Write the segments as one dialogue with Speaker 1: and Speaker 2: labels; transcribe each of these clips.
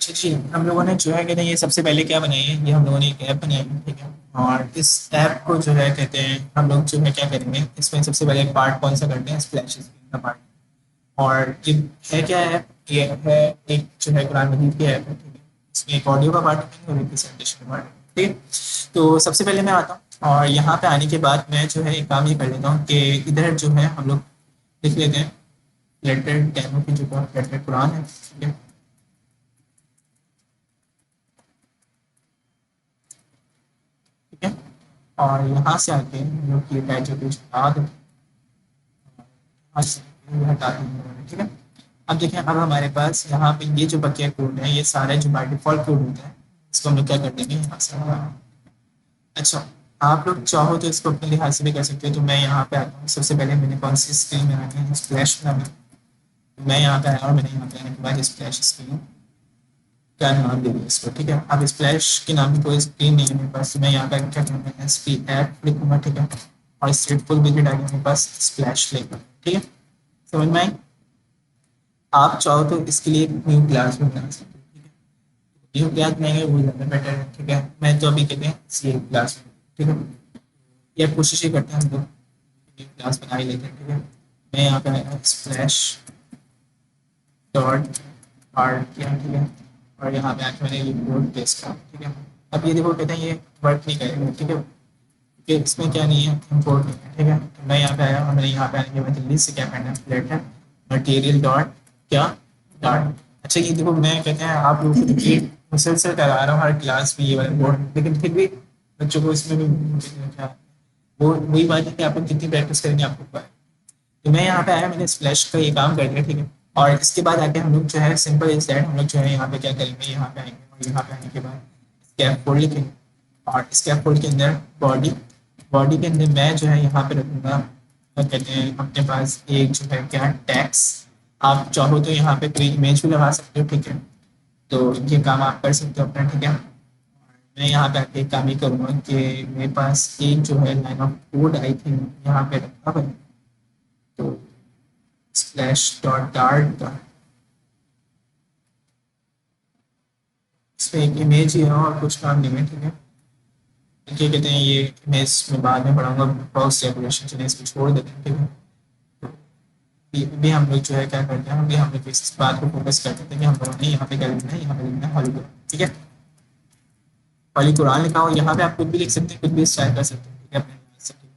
Speaker 1: जी, जी, हम लोगों ने जो है कहते हैं ये सबसे पहले क्या बनाई है, ये हम लोगों ने एक ऐप बनाई है, ठीक है। और इस ऐप को जो है कहते हैं हम लोग जो है क्या करेंगे, इसमें सबसे पहले पार्ट कौन सा करते हैं, स्प्लैश स्क्रीन का पार्ट। और ये है क्या ऐप, ये है एक जो है कुरान मजीद की ऐप है, ठीक है। इसमें एक ऑडियो का पार्ट है और एक प्रेजेंटेशन का पार्ट है, ठीक है। तो सबसे पहले मैं आता हूँ और यहाँ पे आने के बाद मैं जो है एक काम ये कर लेता हूँ कि इधर जो है हम लोग लिख लेते हैं लेटर टेनो की जो लेटर कुरान है, ठीक है। ठीक है। और यहाँ से आके हम लोग ये टैग जो पेज हटा दें, यहाँ से ये हटा देंगे, ठीक है। अब देखें, अब हमारे पास यहाँ पे ये जो बकिया कोड है, ये सारे जो बाय डिफॉल्ट कोड होता है, इसको हम लोग क्या कर देंगे यहाँ से अच्छा, आप लोग चाहो तो इसको अपने लिहाज से भी कर सकते हो। तो मैं यहाँ पे आता हूँ, सबसे पहले मैंने कौन सी स्क्रीन बनानी है, स्प्लैश बनानी है। तो मैं यहाँ पे आया और मैंने यहाँ पे आने के बाद स्प्लैश स्क्रीन क्या नाम दे दिया इसको, ठीक है। अब स्प्लैश के नाम की कोई स्क्रीन नहीं है मेरे पास, तो मैं यहाँ पे क्या करूँगा, एस पी ऐप लिखूंगा, ठीक है। और स्टेट फुल विजिट आ गया मेरे पास स्प्लैश लेकर, ठीक है। समझ में आई? आप चाहो तो इसके लिए एक न्यू क्लास भी बना सकते हो, ठीक है। न्यू क्लास बनाएंगे वो ज़्यादा बेटर है, ठीक है। मैं तो अभी कहते हैं सी क्लास, ठीक है। या कोशिश ही करते हैं हम लोग न्यू क्लास बना ही लेते हैं, ठीक है। मैं यहाँ पे आया स्प्लैश डॉट आर्ट किया, ठीक है। और यहाँ पे आके मैंने ये कोड पेस्ट करा, ठीक है। अब ये देखो कहते हैं ये वर्क नहीं करेगा, ठीक है, क्योंकि इसमें क्या नहीं है, इम्पोर्ट नहीं है, ठीक है। तो मैं यहाँ पे आया और मैंने यहाँ पे आने के बाद जल्दी से क्या करना है, लेटर मटेरियल डॉट क्या डॉट। अच्छा, ये देखो मैं कहते हैं आप लोगों को रिपीट मुसलसल करा रहा हूँ हर क्लास में ये वाला बोर्ड, लेकिन फिर भी बच्चों को इसमें भी क्या वो वही बात है कि आप लोग जितनी प्रैक्टिस करेंगे आपको पता है। तो मैं यहाँ पे आया, मैंने स्प्लैश का ये काम कर दिया, ठीक है। और इसके बाद आके हम लोग जो है सिंपल इज दैट, हम लोग जो है यहाँ पे क्या करेंगे, यहाँ पे आएंगे और यहाँ पे आने के बाद स्कैप फोल्ड लिखेंगे। और स्कैप फोल्ड के अंदर बॉडी, बॉडी के अंदर मैं जो है यहाँ पे रखूंगा क्या कहते हैं अपने पास एक जो है क्या टैक्स। आप चाहो तो यहाँ पे कोई इमेज भी लगा सकते हो, ठीक है। तो ये काम आप कर सकते हो अपना, ठीक है। मैं यहाँ पे आके एक काम ही करूँगा कि मेरे पास एक जो है line of code I think यहाँ पे रखा है, तो स्प्लैश डॉट डार्ट का इसमें एक इमेज ही है और कुछ काम नहीं है, ठीक है। क्या कहते हैं ये इमेज में बाद में पढ़ाऊंगा, क्रॉस डेकोरेशन, चलिए इसको छोड़ देते हैं, ठीक है। भी हम लोग जो है क्या करते हैं, हम लोग इस बात को फोकस करते थे कि हम लोगों ने यहाँ पे क्या लिखना है, यहाँ पे लिखना है हॉली कुरान, ठीक है। हॉली कुरान लिखा हो, यहाँ पे आप कुछ भी लिख सकते हैं, कुछ भी स्टाइल कर सकते हैं, ठीक है, अपने लिहाज से, ठीक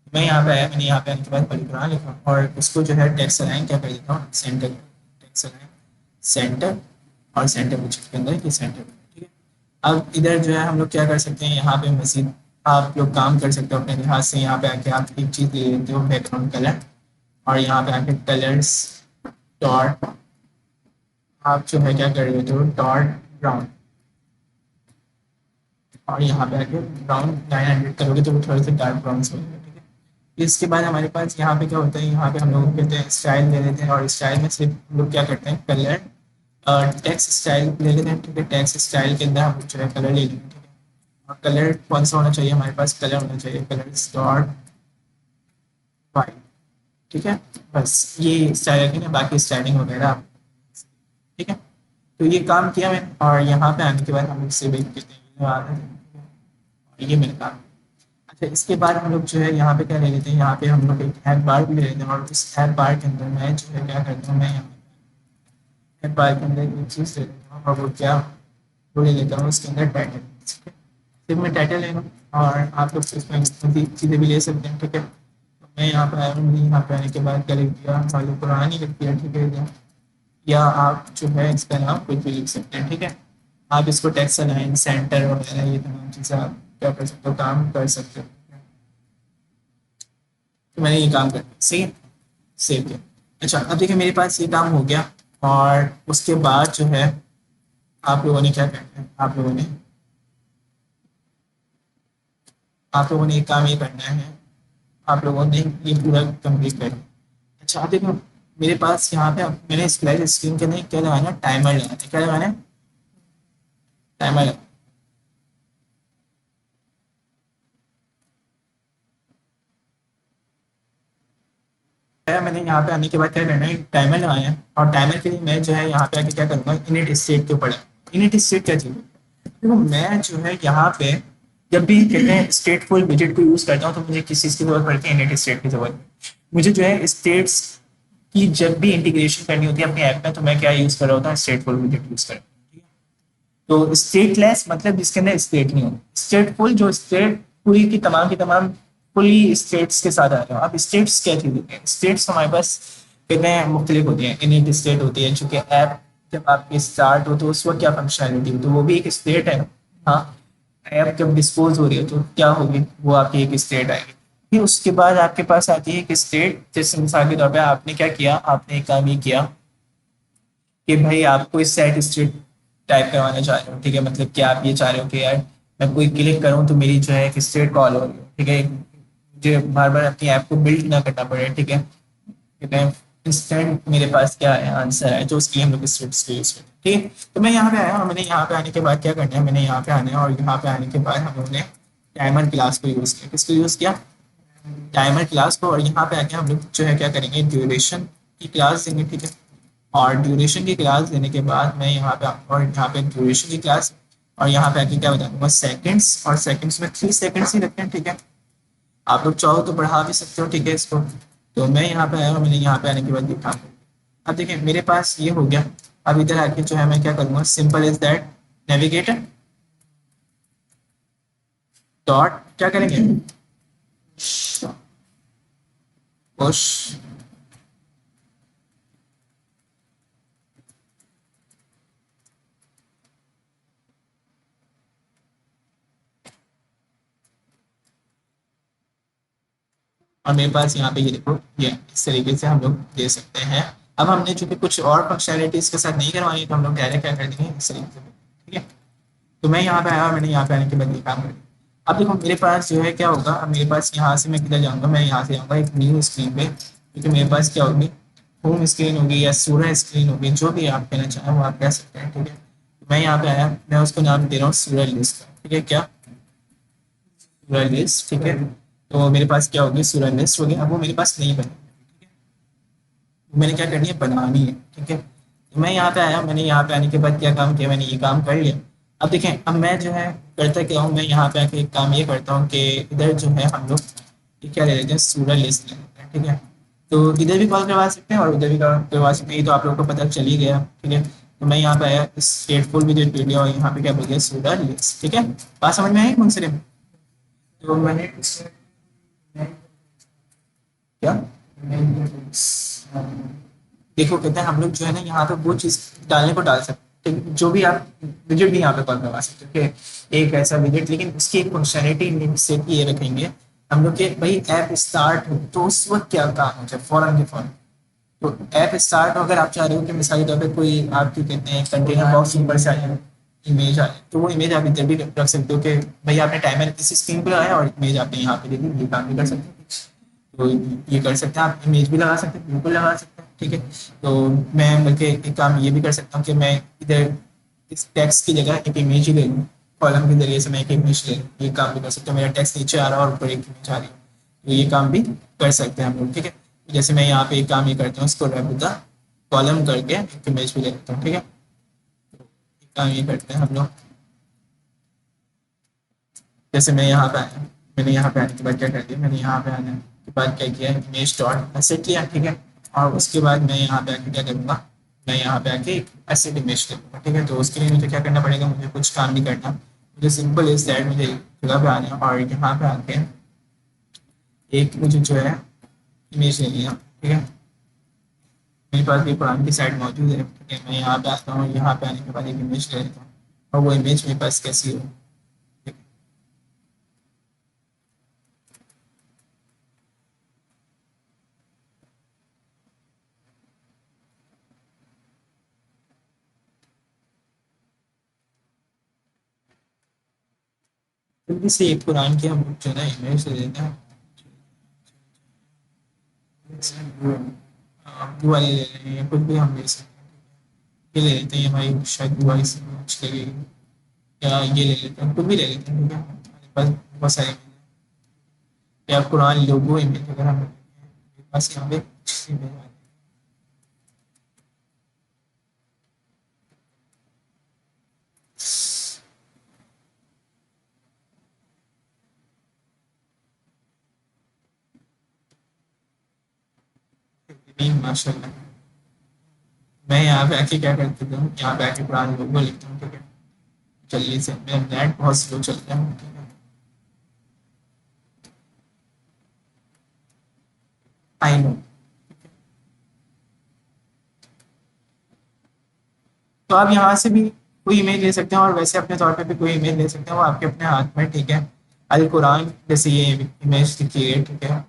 Speaker 1: है। मैं यहाँ पे आया, मैंने यहाँ पे आने के बाद हॉली कुरान लिखा और उसको जो है टेक्स्ट अलाइन क्या कर देता हूँ, सेंटर, टेक्स्ट अलाइन सेंटर, और सेंटर बजट के अंदर ये सेंटर, ठीक है। अब इधर जो है हम लोग क्या कर सकते हैं, यहाँ पे मजीद आप लोग काम कर सकते हो अपने लिहाज से। यहाँ पे आके आप एक चीज़ ले लेते हो बैकग्राउंड कलर, और यहाँ पे आके कलर्स डॉट आप जो है क्या कर लेते हो डॉट ब्राउन, और यहाँ पे आके ब्राउन 900 करोगे तो वो थोड़े से डार्क ब्राउन हो जाएगा, ठीक है। इसके बाद हमारे पास यहाँ पे क्या होता है, यहाँ पे हम लोग कहते हैं स्टाइल ले लेते हैं, और स्टाइल में सिर्फ हम लोग क्या करते हैं कलर टेक्स्ट स्टाइल ले लेते हैं, ठीक है। टेक्स्ट स्टाइल के अंदर हम लोग जो है कलर ले लेंगे, ठीक है। और कलर कौन सा होना चाहिए, हमारे पास कलर होना चाहिए कलर डॉट वाइट, ठीक है। बस ये स्टाइल रखेंगे, बाकी स्टाइलिंग वगैरह ठीक है। तो ये काम किया मैंने, और यहाँ पे आने के बाद हम लोग से वेट करते हैं, ये आ रहा है, ठीक है। और ये मेरे काम। अच्छा, इसके बाद हम लोग जो है यहाँ पे क्या ले लेते हैं, यहाँ पे हम लोग एक हेड बार भी ले लेते हैं, और उस हेड बार के अंदर मैं जो है क्या करता हूँ, मैं यहाँ हेड बार के अंदर एक चीज़ ले लेता हूँ, और वो क्या वो ले लेता हूँ उसके अंदर टाइटल, ठीक है। सिर्फ मैं टाइटल लेना, और आप लोग इसमें मज़ीद चीज़ें भी ले सकते हैं, ठीक है। तो मैं यहाँ पे आया हूँ, मैंने यहाँ पे आने के बाद क्या लिख दिया, खाली कुरान ही लिख दिया, ठीक है। या आप जो है इसका नाम कुछ भी लिख सकते हैं, ठीक है। आप इसको टेक्स्ट अलाइन सेंटर वगैरह ये तमाम चीज़ें आप क्या कर सकते हो, काम कर सकते हो। तो मैंने ये काम कर दिया, सही है, सेव किया। अच्छा, अब देखिए मेरे पास ये काम हो गया, और उसके बाद जो है आप लोगों ने क्या करना है, आप लोगों ने एक काम ये करना है, आप लोगों ने ये पूरा कंप्लीट कर दिया। अच्छा, आप देखो मेरे पास यहाँ पे मैंने स्प्लैश स्क्रीन के अंदर क्या लगाना है, टाइमर लगाना है, क्या लगाना है, टाइमर। मैंने यहाँ पे आने के बाद क्या करना है, टाइमर लगाया है, और टाइमर के लिए मैं जो है यहाँ पे आके क्या करूँगा, इनिट स्टेट के ऊपर इनिट स्टेट क्या चीज़ है? देखो मैं जो है यहाँ पे जब भी कहते हैं स्टेटफुल विजेट को यूज करता हूँ तो मुझे किस चीज़ की जरूरत पड़ती है? इनिट स्टेट की जरूरत। मुझे जो है स्टेट्स की जब भी इंटीग्रेशन करनी होती है अपने ऐप में तो मैं क्या यूज कर रहा होता हूँ? स्टेटफुल विजेट यूज कर रहा हूँ। तो स्टेटलेस मतलब जिसके अंदर स्टेट नहीं हो, स्टेटफुल जो स्टेट पूरी की तमाम फुली स्टेट्स के साथ आ रहे हो। अब स्टेट्स क्या चीज होती है? स्टेट्स हमारे पास कितने मुख्तलिफ होती हैं। इनिट स्टेट होती है चूंकि ऐप जब आपकी स्टार्ट हो तो उस वक्त क्या फंक्शनैलिटी हो तो वो भी एक स्टेट है। हाँ, ऐप जब डिस्पोज हो रही है तो क्या होगी? वो आपकी एक स्टेट आएगी। फिर उसके बाद आपके पास आती है एक स्टेट, जैसे मिसाल के तौर पर आपने क्या किया, आपने एक काम ये किया कि भाई आपको इस सेट स्टेट टाइप करवाना चाह रहे हो, ठीक है, मतलब कि आप ये चाह रहे हो कि यार मैं कोई क्लिक करूँ तो मेरी जो है एक स्टेट कॉल हो रही है, ठीक है, मुझे बार बार अपनी ऐप को बिल्ड ना करना पड़े, ठीक है, ठीक है, इंस्टेंट मेरे पास क्या है आंसर है जो उसके लिए हम लोग स्टेट्स को यूज करते हैं। ठीक है, तो मैं यहाँ पे आया और मैंने यहाँ पे आने के बाद क्या करना है, मैंने यहाँ पे आना है और यहाँ पे आने के बाद हम लोगों ने टाइमर क्लास को यूज किया। किसको यूज किया? टाइमर क्लास को। और यहाँ पे आके हम लोग जो है क्या करेंगे, ड्यूरेशन की क्लास देंगे, ठीक है, और ड्यूरेशन की क्लास देने के बाद मैं यहाँ पे और यहाँ पे ड्यूरेशन की क्लास और यहाँ पे आके क्या बता दूंगा, सेकंड्स, और सेकंड्स में 3 सेकंड्स ही रखते हैं, ठीक है, आप लोग चाहो तो बढ़ा भी सकते हो, ठीक है इसको। तो मैं यहाँ पे आया और मैंने यहाँ पे आने के बाद देखा, अब देखिए मेरे पास ये हो गया। अब इधर आके जो है मैं क्या करूँगा, simple is that navigator dot क्या करेंगे, पुश और मेरे पास यहाँ पे ये देखो, ये इस तरीके से हम लोग दे सकते हैं। अब हमने चूंकि कुछ और फंक्शनैलिटी इसके साथ नहीं करवाई तो हम लोग डायरेक्ट क्या कर देंगे, इस तरीके से, ठीक है। तो मैं यहाँ पे आया, मैंने यहाँ पे आने के बाद ये काम कर दिया। अब देखो मेरे पास जो है क्या होगा, अब मेरे पास यहाँ से मैं किधर जाऊँगा, मैं यहाँ से जाऊँगा एक न्यू स्क्रीन पे, क्योंकि मेरे पास क्या होगी, होम स्क्रीन होगी या सूरह स्क्रीन होगी, जो भी आप कहना चाहें वो आप कह सकते हैं, ठीक है। तो मैं यहाँ पे आया, मैं उसको नाम दे रहा हूँ सूरह लिस्ट, ठीक है, क्या सूरह लिस्ट, ठीक है। तो मेरे पास क्या होगी, सूरह लिस्ट हो गया। अब वो मेरे पास नहीं बनी, मैंने क्या करनी है, बनानी है, ठीक है। तो मैं यहाँ पे आया, मैंने यहाँ पे आने के बाद क्या काम किया, मैंने ये काम कर लिया। अब देखें, अब मैं जो है करता क्या हूँ, मैं यहाँ पे आके एक काम ये करता हूँ कि इधर जो है हम लोग ये क्या ले लेते हैं, सूरह लिस्ट ले लेते हैं, ठीक है। तो इधर भी कॉल करवा सकते हैं और उधर भी कॉल करवा सकते हैं, ये तो आप लोगों को पता चल ही गया, ठीक है। तो मैं यहाँ पे आया स्टेटफुल विजेट पे लिया और यहाँ पे क्या बोल दिया, सूरह लिस्ट, ठीक है। बात समझ में आई मुंसलिम? तो मैंने क्या, देखो कहते हैं हम लोग जो है ना यहाँ पे वो चीज डालने को डाल सकते हैं, जो भी आप विजेट भी यहाँ पे कॉल करवा सकते हो कि एक ऐसा विजेट, लेकिन उसकी एक फंक्शनैलिटी सेट ये रखेंगे हम लोग के, भाई ऐप स्टार्ट हो तो उस वक्त क्या काम हो जाए, फौरन के फौरन। तो ऐप स्टार्ट हो, अगर आप चाह रहे हो कि मिसाल के तौर पर कोई आपकी कहते हैं कंटेनर बॉक्स ऊपर से आ जाए, इमेज आ जाए, तो वो इमेज आप इधर भी रख सकते हो कि भाई आपने टाइमर इस स्क्रीन पे लगाया और इमेज आपने यहाँ पे दे दी, ये काम भी कर सकते हो। तो ये कर सकते हैं, आप इमेज भी लगा सकते हैं, बिल्कुल लगा सकते हैं, ठीक है। तो मैं बल्कि एक काम ये भी कर सकता हूँ कि मैं इधर इस टेक्स्ट की जगह एक इमेज ही ले लूँ, कॉलम के जरिए से मैं एक इमेज ले लूँ, ये काम भी कर सकते हैं। मेरा टेक्स्ट नीचे आ रहा है और ऊपर एक इमेज आ रही है, तो ये काम भी कर सकते हैं हम लोग, ठीक है। जैसे मैं यहाँ पे एक काम ये करता हूँ, इसको रैप द कॉलम करके एक इमेज भी ले लेता हूँ, ठीक है। एक काम ये करते हैं हम लोग, जैसे मैं यहाँ पे आया, मैंने यहाँ पे आने के बाद क्या कर दिया, मैंने यहाँ पे आने के बाद क्या किया, इमेज डॉट एसेट किया, ठीक है। और उसके बाद मैं यहाँ पे आके क्या करूँगा, मैं यहाँ पे आके एक एसेट इमेज करूँगा, ठीक है। तो उसके लिए मुझे क्या करना पड़ेगा, मुझे कुछ काम नहीं करना, मुझे सिंपल इज दैट मुझे जगह पे आना है और यहाँ पे आके एक मुझे जो है इमेज ले लिया, ठीक है। मेरे पास भी कुरान की साइड मौजूद है, ठीक है। मैं यहाँ पे आता हूँ, यहाँ पे आने के बाद एक इमेज ले लेता हूँ और वो इमेज मेरे पास कैसी हो, जल्दी से एक कुरान की हम लोग जो है ना इमेज ले लेते हैं। ब्लू वाली ले लें या कुछ भी हम ले सकते हैं, ये ले लेते हैं, ये हमारी शायद ब्लू वाली से अच्छी लगेगी, या ये ले लेते हैं, कुछ भी ले लेते हैं, ठीक है। हमारे पास बहुत सारे इमेज हैं, या कुरान लोगो इमेज अगर हम मेरे पास यहाँ पे इमेज आ रही नहीं माशाल्लाह। मैं यहाँ पे आके क्या करती हूँ, यहाँ पे आके कुरान लोगो लिखता हूँ, ठीक है। जल्दी से, मेरा नेट बहुत स्लो चलता है, ठीक है। I know. तो आप यहाँ से भी कोई इमेज ले सकते हैं, और वैसे अपने तौर पे भी कोई इमेज ले सकते हैं, वो आपके अपने हाथ में, ठीक है। अल कुरान जैसे ये इमेज दिखी है, ठीक है।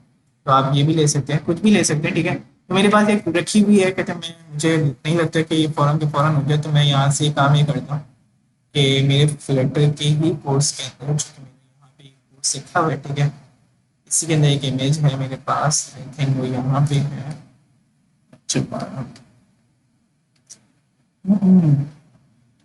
Speaker 1: तो आप ये भी ले सकते हैं, कुछ भी ले सकते हैं, ठीक है। तो मेरे पास एक रखी हुई है, कहते हैं मैं, मुझे नहीं लगता कि ये फ़ौरन के फ़ौरन हो गया, तो मैं यहाँ से काम ये करता हूँ कि मेरे फ्लटर के ही कोर्स के अंदर, जो कि मैंने यहाँ पे कोर्स सीखा हुआ है, ठीक है। इसी के अंदर एक इमेज है मेरे पास, आई थिंक वो यहाँ पे है। छुपा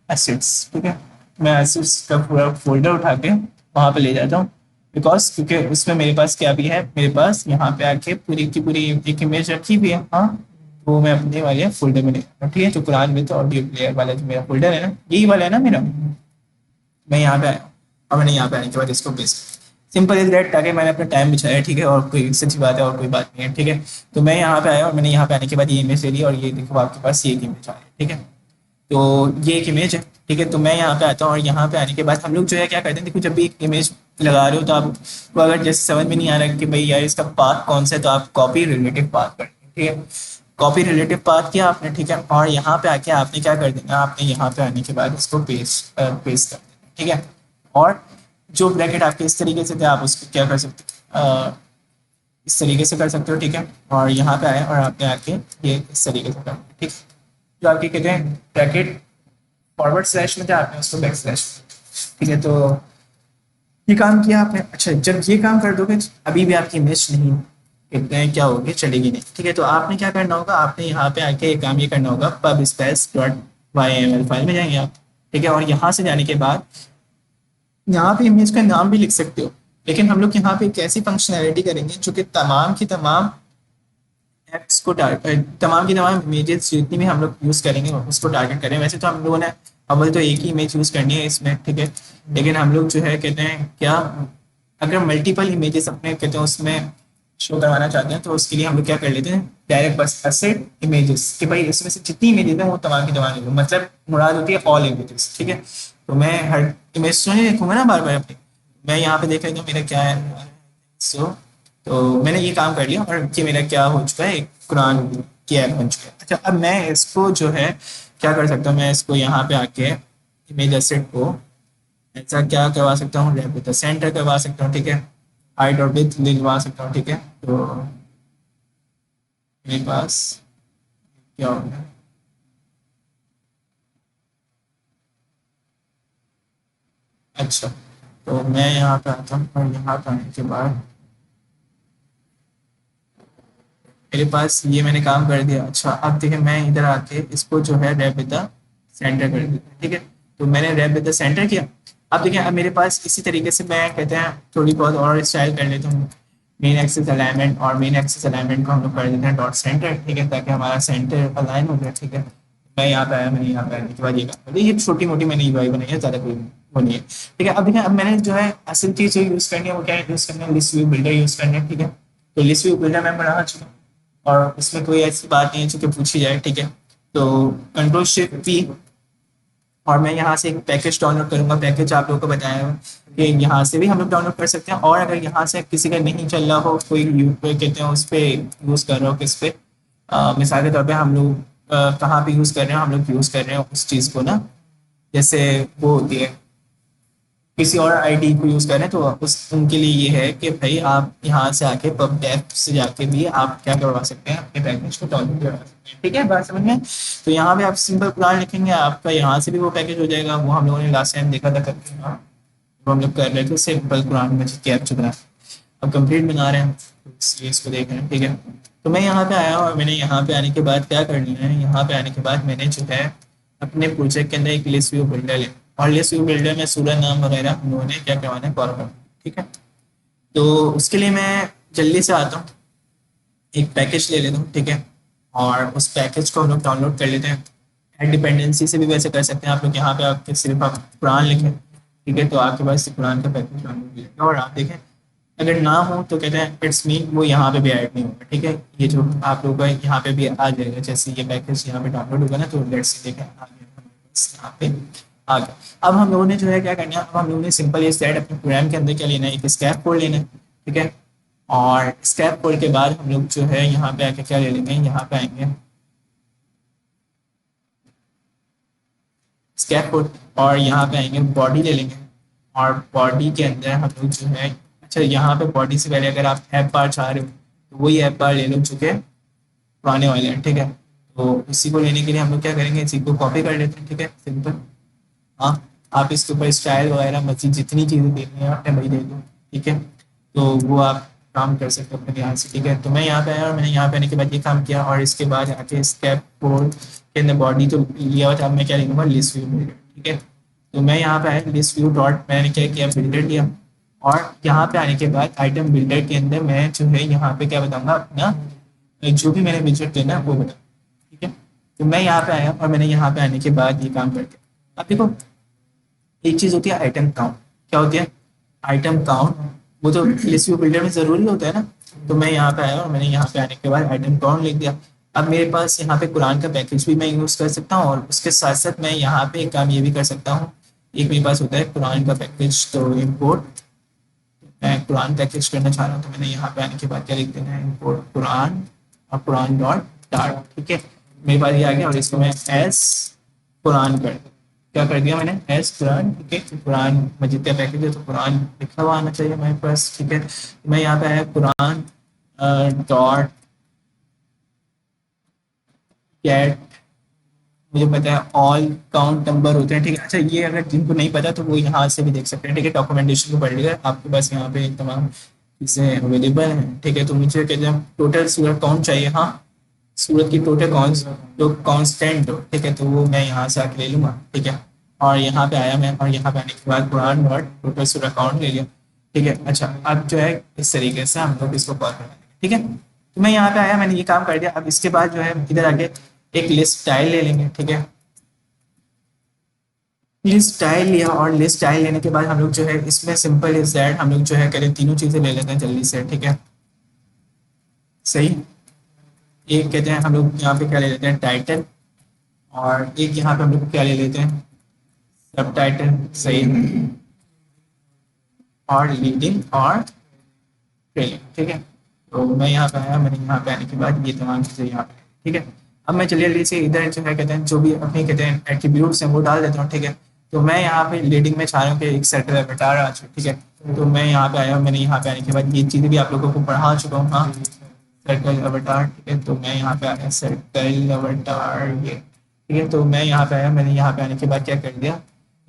Speaker 1: एसिड्स, ठीक है। मैं एसिड्स का पूरा फोल्डर उठा के वहाँ पे ले जाता हूँ, बिकॉज क्योंकि उसमें मेरे पास क्या भी है, मेरे पास यहाँ पे आके पूरी की पूरी एक इमेज रखी भी है, हाँ। वो मैं अपने वाले फोल्डर में ले जाता हूँ, ठीक है। तो कुरान में तो ऑडियो प्लेयर वाला जो मेरा फोल्डर है ना, यही वाला है ना मेरा। मैं यहाँ पे आया और मैंने यहाँ पे आने के बाद इसको पेस्ट, सिंपल इज दैट, ताकि मैंने अपना टाइम बचाया, ठीक है। और कोई सच्ची बात है और कोई बात नहीं है, ठीक है। तो मैं यहाँ पे आया और मैंने यहाँ पे आने के बाद ये इमेज ले ली, और ये देखो आपके पास ये एक इमेज आ रहा है, ठीक है। तो ये एक इमेज है, ठीक है। तो मैं यहाँ पे आता हूँ, और यहाँ पे आने के बाद हम लोग जो है क्या करते हैं, देखो जब भी एक इमेज लगा रहे हो, तो आपको अगर जैसे समझ में नहीं आ रहा कि भाई यार इसका पाथ कौन सा है, तो आप कॉपी रिलेटिव पाथ करते हैं, ठीक है। कॉपी रिलेटिव पाथ किया आपने, ठीक है। और यहाँ पे आके आपने क्या कर देना, आपने यहाँ पे आने के बाद इसको पेस्ट पेस्ट कर देना, ठीक है। और जो ब्रैकेट आपके इस तरीके से थे, आप उसको क्या कर सकते हो, इस तरीके से कर सकते हो, ठीक है। और यहाँ पे आए और आपने आके ये इस तरीके से कर, ठीक। जो आपके कहते हैं ब्रैकेट फॉरवर्ड स्लैश में थे, आपने उसको बैक स्लैश, ठीक है। तो ये काम किया आपने। अच्छा, जब ये काम कर दोगे, अभी भी आपकी इमेज नहीं, कहते हैं क्या होगी, चलेगी नहीं, ठीक है। तो आपने क्या करना होगा, आपने यहाँ पे आके एक काम ये करना होगा, pub space dot yml file में जाएंगे आप, ठीक है। और यहाँ से जाने के बाद यहाँ पे इमेज का नाम भी लिख सकते हो, लेकिन हम लोग यहाँ पे एक ऐसी फंक्शनैलिटी करेंगे जो कि तमाम की तमाम एप्स को तमाम की तमाम इमेजेस जितनी भी हम लोग यूज़ करेंगे उसको टारगेट करें। वैसे तो हम लोगों ने अव्वल तो एक ही इमेज यूज़ करनी है इसमें, ठीक है। लेकिन हम लोग जो है कहते हैं क्या, अगर मल्टीपल इमेजेस अपने कहते हैं उसमें शो करवाना चाहते हैं, तो उसके लिए हम लोग क्या कर लेते हैं, डायरेक्ट बस एसेट इमेजेस, कि भाई इसमें से जितनी इमेजेस हैं वो तमाम की तमाम ले लो, मतलब मुराद होती है ऑल इमेजेस, ठीक है। तो मैं हर इमेज तो नहीं देखूंगा ना बार बार अपनी, मैं यहाँ पे देख लेता हूँ मेरा क्या है। सो तो मैंने ये काम कर लिया, और ये मेरा क्या हो चुका है, एक कुरान की ऐप बन चुका है। अच्छा, अब मैं इसको जो है क्या कर सकता हूँ, मैं इसको यहाँ पे आके इमेज एसेट को ऐसा क्या करवा सकता हूँ, रैप विद द सेंटर करवा सकता हूँ, ठीक है। हाइट और विड्थ लिखवा सकता हूँ, ठीक है। तो मेरे पास क्या होगा, अच्छा, तो मैं यहाँ पे आता हूँ, और यहाँ पे आने के बाद मेरे पास ये मैंने काम कर दिया। अच्छा, अब देखिए मैं इधर आके इसको जो है रैप विद द सेंटर कर देता हूँ, ठीक है। तो मैंने रैप विद द सेंटर किया। अब देखिए, अब मेरे पास इसी तरीके से मैं कहते हैं थोड़ी बहुत और स्टाइल कर लेता हूँ। मेन एक्सिस अलाइनमेंट, और मेन एक्सिस अलाइनमेंट को हम लोग कर देते हैं डॉट सेंटर, ठीक है, ताकि हमारा सेंटर अलाइन हो जाए, ठीक है। मैं यहाँ पे आया, मैंने यहाँ पे आने के बाद ये काम कर दिया। ये छोटी मोटी मैंने यूआई बनाई है, ज़्यादा कोई वो नहीं है, ठीक है। अब देखिए, अब मैंने जो है असल चीज़ जो यूज़ करनी है वो क्या है, यूज़ करना है लिस्ट व्यू बिल्डर यूज़ करना है, ठीक है। तो लिस्ट व्यू बिल्डर मैं बना चुका हूँ, और इसमें कोई ऐसी बात नहीं है जो कि पूछी जाए, ठीक है। तो कंट्रोल शिफ्ट पी, और मैं यहाँ से एक पैकेज डाउनलोड करूँगा। पैकेज आप लोगों को बताया है कि यहाँ से भी हम लोग डाउनलोड कर सकते हैं, और अगर यहाँ से किसी का नहीं चल रहा हो, कोई कहते हैं उस पर यूज़ कर रहा हो, किस पे, मिसाल के तौर पे हम लोग कहाँ पे यूज़ कर रहे हैं, हम लोग यूज़ कर रहे हैं उस चीज़ को ना, जैसे वो होती है किसी और आईडी को यूज़ करें, तो उस उनके लिए ये है कि भाई आप यहाँ से आके पब डेप से जाके भी आप क्या करवा सकते हैं, अपने पैकेज को डाउनलोड करवा सकते हैं, ठीक है, बात समझ में। तो यहाँ पे आप सिंपल प्लान लिखेंगे, आपका यहाँ से भी वो पैकेज हो जाएगा, वो हम लोगों ने लास्ट टाइम देखा था करके, हाँ, वो हम लोग कर रहे थे सिंपल कुरान मजीद की ऐप चुना। अब कंप्लीट बना रहे हैं, तो इसलिए इसको देख रहे हैं, ठीक है। तो मैं यहाँ पे आया, और मैंने यहाँ पे आने के बाद क्या करना है, यहाँ पे आने के बाद मैंने जो है अपने प्रोजेक्ट के अंदर एक लिस्ट व्यू बिल्डर ले, और लिस्ट व्यू बिल्डर में सूरत नाम वगैरह हम लोगों ने क्या करवाना है, कॉल करना, ठीक है। तो उसके लिए मैं जल्दी से आता हूँ, एक पैकेज ले लेता हूँ, ठीक है। और उस पैकेज को हम लोग डाउनलोड कर लेते हैं। एड डिपेंडेंसी से भी वैसे कर सकते हैं आप लोग, यहाँ पे आपके सिर्फ आप कुरान लिखें, ठीक है, तो आपके पास कुरान का पैकेज डाउनलोड हो जाएगा। और आप देखें अगर ना हो तो कहते हैं इट्स मी, वो यहाँ पे भी ऐड नहीं होगा। ठीक है, ये जो आप लोगों का यहाँ पे भी आ जाएगा, जैसे ये पैकेज यहाँ पे डाउनलोड होगा ना, तो लेट्स से देखें आ गया यहाँ पे आ गया। अब हम लोगों ने जो है क्या करना है, अब हम लोगों ने सिंपल ये सेट अपने प्रोग्राम के अंदर क्या लेना है, एक स्कैप कोड लेना है। ठीक है, और स्कैप कोड के बाद हम लोग जो है यहाँ पे आके क्या ले लेंगे, यहाँ पे आएंगे स्कैप कोड, और यहाँ पे आएंगे बॉडी ले लेंगे, और बॉडी के अंदर हम लोग जो है, अच्छा यहाँ पे बॉडी से पहले अगर आप ऐप बार चाह रहे हो तो वही ऐप बार ले लो जो कि पुराने वाले हैं। ठीक है, तो इसी को लेने के लिए हम लोग क्या करेंगे, इसी को कॉपी कर लेते हैं। ठीक है, सिंपल। हाँ, आप इसके ऊपर स्टाइल वगैरह मजीद जितनी चीज़ें देखनी है आपने वही दे दो। ठीक है, तो वो आप काम कर सकते हो अपने ध्यान से। ठीक है, तो मैं यहाँ पे आया और मैंने यहाँ पे आने के बाद ये काम किया, और इसके बाद आके स्केप बोर्ड के अंदर बॉडी तो लिया हुआ था, अब मैं क्या लिखूंगा, लिस्ट व्यू बिल्डर। ठीक है, तो मैं यहाँ पे आया लिस्ट व्यू डॉट, मैंने क्या किया, बिल्डर लिया, और यहाँ पे आने के बाद आइटम बिल्डर के अंदर मैं जो है यहाँ पे क्या बताऊंगा, अपना जो भी मैंने विजिट देना है वो बताऊँ। ठीक है, तो मैं यहाँ पे आया और मैंने यहाँ पे आने के बाद ये काम कर दिया। अब देखो, एक चीज होती है आइटम काउंट, क्या होती है आइटम काउंट, वो तो लिस्ट व्यू बिल्डर में जरूरी होता है ना। तो मैं यहाँ पे आया और मैंने यहाँ पे आने के बाद आइटम काउंट लिख दिया। अब मेरे पास यहाँ पे कुरान का पैकेज भी मैं यूज कर सकता हूँ, और उसके साथ साथ मैं यहाँ पे एक काम ये भी कर सकता हूँ, एक मेरे पास होता है कुरान का पैकेज, तो इम्पोर्ट, मैं कुरान पैकेज करना चाह रहा हूँ, तो मैंने यहाँ पे आने के बाद क्या लिख देना है, इम्पोर्ट कुरान, और कुरान डॉट डार्ट। ठीक है, मेरे पास ये आ गया, और इसको मैं एस कुरान कर दिया। क्या कर दिया मैंने, एस कुरान। ठीक है, तो कुरान मजीद का पैकेज है तो कुरान लिखा हुआ आना चाहिए हमारे पास। ठीक है, तो मैं यहाँ पे आया कुरान डॉट गेट, मुझे पता है ऑल काउंट नंबर होते हैं। ठीक है, अच्छा ये अगर जिनको नहीं पता तो वो यहाँ से भी देख सकते हैं। ठीक है, डॉक्यूमेंटेशन को पढ़ लिया आपके पास, यहाँ पे तमाम चीज़ें अवेलेबल हैं। ठीक है, तो मुझे कहते हैं टोटल सूरत काउंट चाहिए। हाँ, सूरत की टोटल कॉन्स जो कांस्टेंट हो। ठीक है, तो वो मैं यहाँ से आके ले लूँगा। ठीक है, और यहाँ पे आया मैं, और यहाँ पे आने के बाद कुरान डॉट टोटल सूरत काउंट ले लिया। ठीक है, अच्छा अब जो है इस तरीके से हम लोग इसको कॉल करेंगे। ठीक है, तो मैं यहाँ पे आया, मैंने ये काम कर दिया। अब इसके बाद जो है इधर आके एक लिस्ट स्टाइल ले लेंगे। ठीक है, लिस्ट स्टाइल लिया, और लिस्ट स्टाइल लेने के बाद हम लोग जो है इसमें सिंपल इज दैट हम लोग जो है करें, तीनों चीज़ें ले लेते हैं जल्दी से। ठीक है, सही। एक कहते हैं हम लोग यहाँ पे क्या ले लेते हैं, टाइटल, और एक यहाँ पे हम लोग क्या ले लेते हैं, सब टाइटल। सही, और लीडिंग और ट्रेलिंग। ठीक है, तो मैं यहाँ पे आया, मैंने यहाँ पे आने के बाद ये तमाम चीज़ें यहाँ पे। ठीक है, अब मैं चलिए जल्दी से इधर जो है कहते हैं जो भी अपने कहते हैं एट्रीब्यूट्स हैं वो डाल देता हूँ। ठीक है, तो मैं यहाँ पे लीडिंग में चाह रहा हूँ कि एक सेटल अवतार आ चुका। ठीक है, तो मैं यहाँ पे आया, मैंने यहाँ पे आने के बाद ये चीज़ें भी आप लोगों को पढ़ा चुका हूँ। हाँ, सर्कल अवतार। ठीक है, तो मैं यहाँ पे आया, सर्कल अवतार ये। ठीक है, तो मैं यहाँ पे आया, मैंने यहाँ पे आने के बाद क्या कर दिया,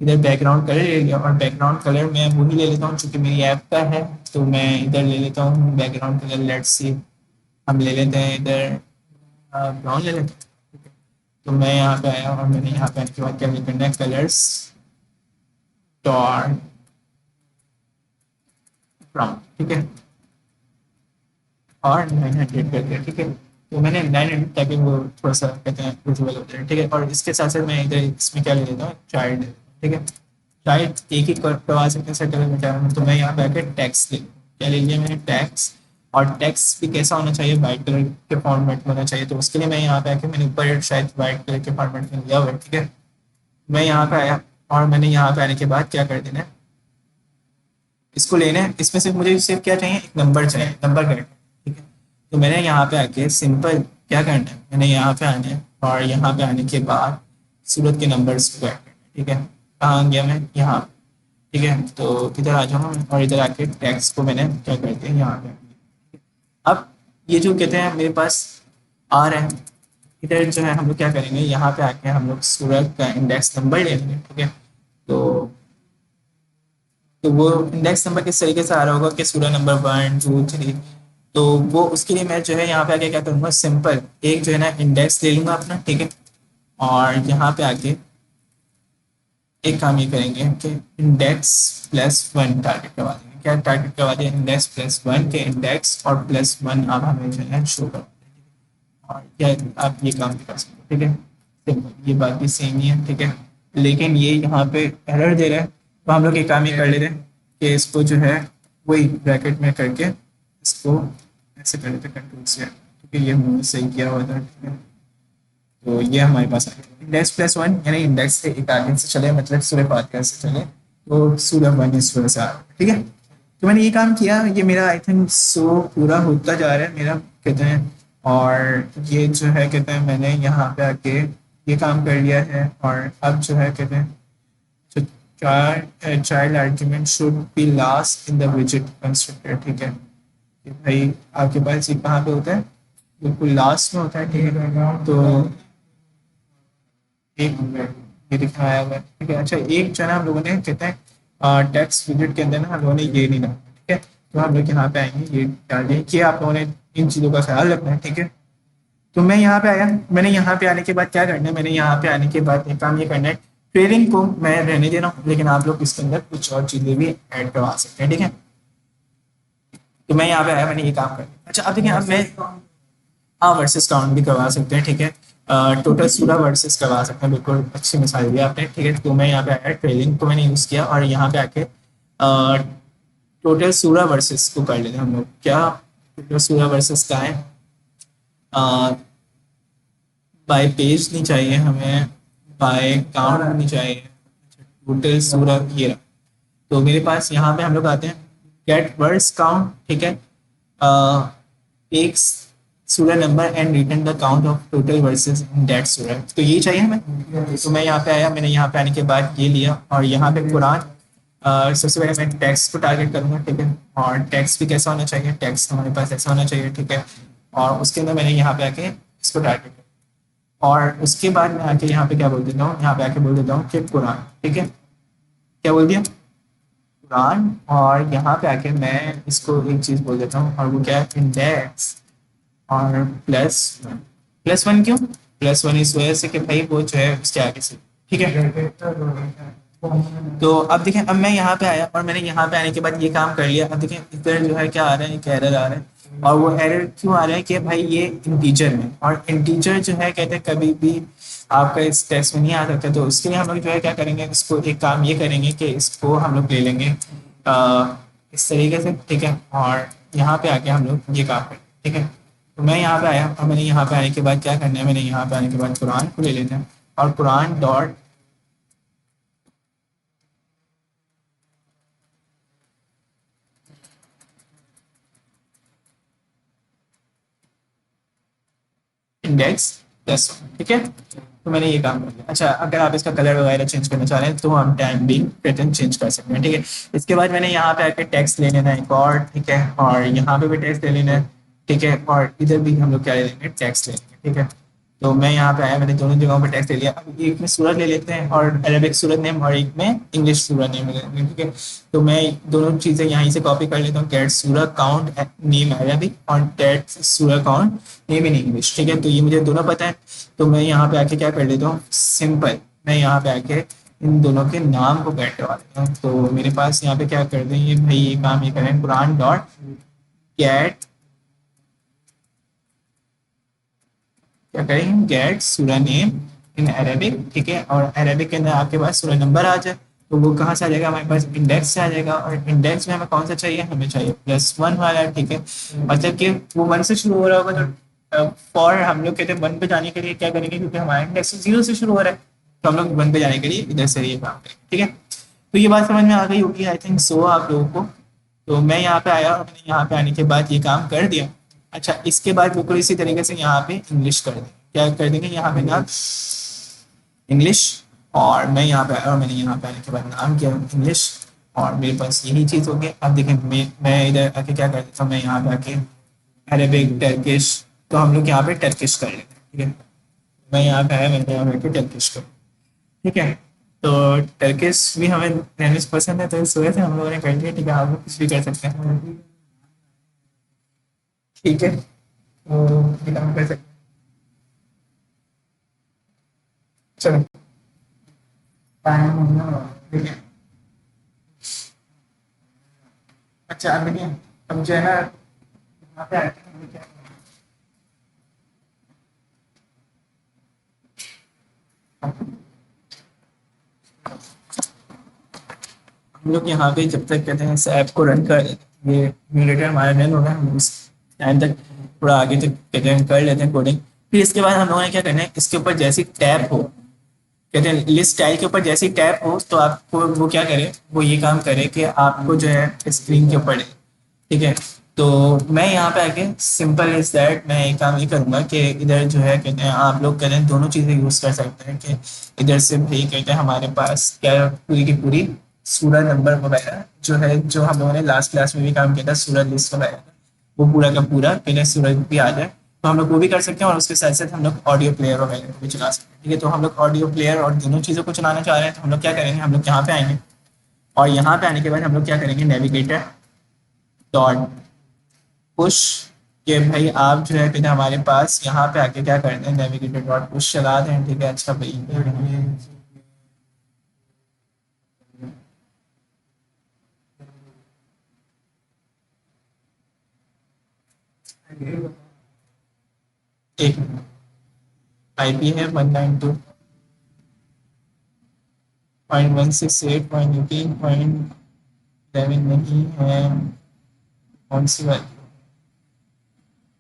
Speaker 1: इधर बैकग्राउंड कलर ले लिया, और बैकग्राउंड कलर मैं वही ले लेता हूँ चूंकि मेरी ऐप का है, तो मैं इधर ले लेता हूँ बैकग्राउंड कलर। लेट्स सी, हम ले लेते हैं इधर ब्राउन ले लेते हैं। ठीक है, तो मैं यहाँ पे आया और मैंने यहाँ पे आने के बाद क्या करना है, कलर्स डॉट ब्राउन। ठीक है, और 900 कर दिया। ठीक है, तो मैंने 900 ताकि वो थोड़ा सा कहते हैं विजुअल हो जाए। ठीक है, और इसके साथ साथ मैं इधर इसमें क्या ले लेता हूँ, चाइल्ड। ठीक है, चाइल्ड एक ही करवा सकते हैं सेटल में चाहे, तो मैं यहाँ पे आकर टैक्स ले, क्या ले लिया मैंने, टैक्स। और टैक्स भी कैसा होना चाहिए, वाइट कलर के फॉर्मेट में होना चाहिए, तो उसके लिए मैं यहाँ पे आके मैंने ऊपर शायद वाइट कलर के फॉर्मेट में लिया हुआ है। ठीक है, मैं यहाँ पे आया, और मैंने यहाँ पे आने के बाद क्या कर देना है, इसको लेना है, इसमें से मुझे सिर्फ क्या चाहिए, एक नंबर चाहिए, नंबर करना है। ठीक है, तो मैंने यहाँ पे आके सिंपल क्या करना है, मैंने यहाँ पे आना है, और यहाँ पे आने के बाद सूरत के नंबर्स को ऐड करना है। ठीक है, कहाँ गया मैं, यहाँ। ठीक है, तो इधर आ जाऊँ मैं, और इधर आके टैक्स को मैंने क्या करते हैं यहाँ पे। अब ये जो कहते हैं मेरे पास आ रहा है, इधर जो है हम लोग क्या करेंगे, यहाँ पे आके हम लोग सूरत का इंडेक्स नंबर ले लेंगे। ठीक है, तो वो इंडेक्स नंबर किस तरीके से आ रहा होगा कि सूरत नंबर 1 2 3, तो वो उसके लिए मैं जो है यहाँ पे आके क्या करूँगा, सिंपल एक जो है ना इंडेक्स ले लूँगा अपना। ठीक है, और यहाँ पे आके एक काम ये करेंगे कि इंडेक्स +1 टारगेट करवा देंगे। क्या टारगेट करवा दें, इंडेक्स +1 के इंडेक्स और +1 अब हमें जो है शो कर, और क्या आप ये काम भी कर सकते हो। ठीक है, सिंपल, ये बात भी सेम ही है। ठीक है, लेकिन ये यहाँ पे एरर दे रहा है, तो हम लोग एक काम ये कर लेते हैं कि इसको जो है वही ब्रैकेट में करके इसको ऐसे कर लेते कंट्रोल से, क्योंकि ये हमने सही किया हुआ था, ठीक है। तो ये हमारे पास आ गया इंडेक्स प्लस वन, यानी इंडेक्स से एक आगे से चले, मतलब सूर्य फातिहा से चले तो सूर्य वन इस सूर्य से आ गया, ठीक है। तो मैंने ये काम किया, ये मेरा आई थिंक सो पूरा होता जा रहा है मेरा, कहते हैं। और ये जो है कहते हैं मैंने यहाँ पे आके ये काम कर लिया है, और अब जो है कहते हैं तो child argument should be last in the visit constructor, ठीक है। कि भाई आपके पास ये कहाँ पे होता है, बिल्कुल लास्ट में होता है, ठीक है। तो एक ये दिखाया हुआ है, ठीक है। अच्छा एक जो है ना हम लोगों ने कहते हैं टेक्स्ट विजिट के अंदर ना हम लोगों ने ये नहीं डाला, ठीक है। तो हम लोग यहाँ पे आएंगे, ये डाल देंगे कि आप लोगों ने इन चीज़ों का ख्याल रखना है, ठीक है। तो मैं यहाँ पे आया, मैंने यहाँ पे आने के बाद क्या करना है, मैंने यहाँ पे आने के बाद एक काम ये करना है, ट्रेडिंग को मैं रहने दे रहा हूँ, लेकिन आप लोग इसके अंदर कुछ और चीज़ें भी ऐड करवा सकते हैं, ठीक है। तो मैं यहाँ पे आया, मैंने ये काम कर दिया। अच्छा अब देखिए, अब मैं हाँ वर्सेस काउंट भी करवा सकते हैं, ठीक है। टोटल सूरा वर्सेस करवा सकते हैं, बिल्कुल अच्छी मिसाल दी आपने, ठीक है। तो मैं यहाँ पे आया, ट्रेलिंग को मैंने यूज़ किया, और यहाँ पे आके टोटल सूरा वर्सेस को कर लेते हैं हम लोग। क्या टोटल सूरा वर्सेस का है, बाय पेज नहीं चाहिए हमें, बाय काउंट नहीं चाहिए, टोटल सूरा ये रहा। तो मेरे पास यहाँ पे हम लोग आते हैं गेट वर्स काउंट, ठीक है। टेक्स सूरह number and return the count of total versus in that सूरह, तो ये चाहिए हमें। तो मैं यहाँ पे आया, मैंने यहाँ पे आने के बाद ये लिया, और यहाँ पे कुरान सबसे पहले मैं टैक्स को टारगेट करूँगा, ठीक है। और टैक्स भी कैसा होना चाहिए, टैक्स हमारे पास ऐसा होना चाहिए, ठीक है। और उसके अंदर मैंने यहाँ पे आके इसको टारगेट किया, और उसके बाद मैं आके यहाँ पे क्या बोल देता हूँ, यहाँ पे आके बोल देता हूँ कि कुरान, ठीक है। क्या बोल दिया, कुरान। और यहाँ पे आके मैं इसको एक चीज़ बोल देता हूँ, और वो क्या है, इंडेक्स और प्लस वन क्यों, प्लस वन इस वजह से कि भाई वो जो है उसके आगे से, ठीक है। तो अब देखें, अब मैं यहाँ पे आया, और मैंने यहाँ पे आने के बाद ये काम कर लिया। अब देखें इधर जो है क्या आ रहा है, एक एरर आ रहा है, और वो एरर क्यों आ रहा है कि भाई ये इंटीजर में, और इंटीजर जो है कहते हैं कभी भी आपका इस टेक्स्ट में नहीं आ सकता। तो उसके लिए हम लोग जो है क्या करेंगे, इसको एक काम ये करेंगे कि इसको हम लोग ले लेंगे इस तरीके से, ठीक है। और यहाँ पे आके हम लोग ये काम करें, ठीक है। तो मैं यहाँ पे आया, और मैंने यहाँ पे आने के बाद क्या करना है, मैंने यहाँ पे आने के बाद कुरान को ले लेना है, और Quran dot index plus one, ठीक है। तो मैंने ये काम कर लिया। अच्छा अगर आप इसका कलर वगैरह चेंज करना चाह रहे हैं तो हम टाइम बिंग पैटर्न चेंज कर सकते हैं, ठीक है। इसके बाद मैंने यहाँ पे आके टेक्स्ट ले लेना है एक और, ठीक है। और यहाँ पे भी टेक्स्ट ले लेना है, ठीक है। और इधर भी हम लोग क्या ले लेंगे, टेक्स्ट ले लेंगे, ठीक है। तो मैं यहाँ पे आया, मैंने दोनों जगहों पे टेक्स्ट ले लिया। अब एक में सूरत ले लेते हैं, और अरेबिक सूरत नेम, और एक में इंग्लिश सूरत नेम ले लेंगे, ठीक है। तो मैं दोनों चीज़ें यहाँ से कॉपी कर लेता हूँ, get surat count name Arabic, और get surat count name in English, ठीक है। तो ये मुझे दोनों पता है। तो मैं यहाँ पे आके क्या कर लेता हूँ, सिंपल मैं यहाँ पे आके इन दोनों के नाम को गेट करवा देता हूँ। तो मेरे पास यहाँ पे क्या कर देंगे भाई, ये काम ये करें, कुरान डॉट गेट, क्या करेंगे, गेट सूरह नेम इन अरेबिक, ठीक है। और अरेबिक के अंदर आपके पास सूरह नंबर आ जाए, तो वो कहाँ से आ जाएगा, हमारे पास इंडेक्स से आ जाएगा। और इंडेक्स में हमें कौन सा चाहिए, हमें चाहिए प्लस वन वाला, ठीक है। मतलब कि वो वन से शुरू हो रहा होगा, तो फॉर हम लोग कहते हैं वन पे जाने के लिए क्या करेंगे, क्योंकि हमारा इंडेक्स जीरो से शुरू हो रहा है, तो हम लोग वन पे जाने के लिए इधर से ये काम करेंगे, ठीक है। तो ये बात समझ में आ गई होगी आई थिंक सो आप लोगों को। तो मैं यहाँ पे आया, और मैंने यहाँ पे आने के बाद ये काम कर दिया। अच्छा इसके बाद बिल्कुल इसी तरीके से यहाँ पे इंग्लिश कर देंगे, क्या कर देंगे यहाँ पे ना, इंग्लिश। और मैं यहाँ पे आया, और मैंने यहाँ पे आने के बाद नाम किया इंग्लिश, और मेरे पास यही चीज़ होगी। अब देखें मैं इधर आके क्या कर देता हूँ, मैं यहाँ पे आके अरेबिक टर्किश, तो हम लोग यहाँ पे टर्किश कर लेते हैं, ठीक है। मैं यहाँ पे आया, मैंने यहाँ पे टर्किश कर, ठीक है। तो टर्किश भी हमें लैंग्वेज पसंद है, तो इस वजह से हम लोगों ने कर लिया, ठीक है। आप लोग कुछ भी कर सकते हैं, ठीक है। तो ये काम कर सकते हैं, चलो ठीक है। अच्छा अब देखिए, अब जो है ना यहाँ पे आते हैं, क्या हम लोग यहाँ पे जब तक कहते हैं इस ऐप को रन कर देते हैं, ये इम्यूलेटर हमारा रन हो रहा है, हम उस टाइम तक थोड़ा आगे तक कहते हैं कर लेते हैं कोडिंग। फिर इसके बाद हम लोगों ने क्या करना है, इसके ऊपर जैसी टैप हो, कहते हैं लिस्ट स्टाइल के ऊपर जैसी टैप हो, तो आपको वो क्या करे, वो ये काम करे कि आपको जो है स्क्रीन के ऊपर, ठीक है। तो मैं यहाँ पे आके सिंपल इज दैट मैं एक काम ये करूँगा कि इधर जो है कहते हैं आप लोग कहते हैं दोनों चीज़ें यूज़ कर सकते हैं कि इधर से भाई कहते हैं हमारे पास क्या पूरी की पूरी सूरत नंबर वगैरह जो है, जो हम लोगों ने लास्ट क्लास में भी काम किया था सूरत लिस्ट वगैरह, वो पूरा का पूरा कहते सूरत भी आ जाए, तो हम लोग वो भी कर सकते हैं। और उसके साथ साथ हम लोग ऑडियो प्लेयर वगैरह को भी चला सकते हैं, ठीक है। तो हम लोग ऑडियो प्लेयर और दोनों चीज़ों को चलाना चाह रहे हैं, तो हम लोग क्या करेंगे, हम लोग यहाँ पे आएंगे और यहाँ पे आने के बाद हम लोग क्या करेंगे, नेविगेटर डॉट पुश, कि भाई आप जो है कहते हैं हमारे पास यहाँ पे आके क्या करते हैं, नेविगेटर डॉट पुश चला दें, ठीक है। अच्छा भाई एक आईपी है 192.168.18.11 नहीं है, कौन सी वाली,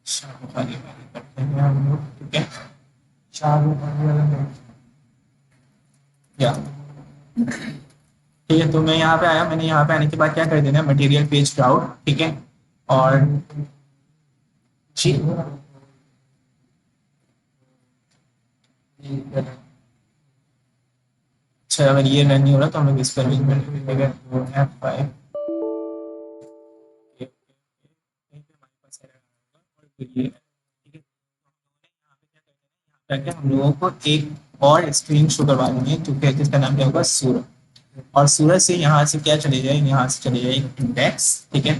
Speaker 1: शाह वाली वाली करते हैं हम लोग, ठीक है। शाह वाली वाला या ठीक है। तो मैं यहाँ पे आया, मैंने यहाँ पे आने के बाद क्या कर देना है, मटेरियल पेज राउट, ठीक है। और जी अच्छा, अगर ये रन नहीं हो रहा तो हम लोग इस पर भी F5 ताकि हम लोगों को एक और स्क्रीन शो करवा देंगे, क्योंकि जिसका नाम क्या होगा, सूरज। और सूरज से यहाँ से क्या चले जाए, यहाँ से चले जाए इंडेक्स, ठीक है।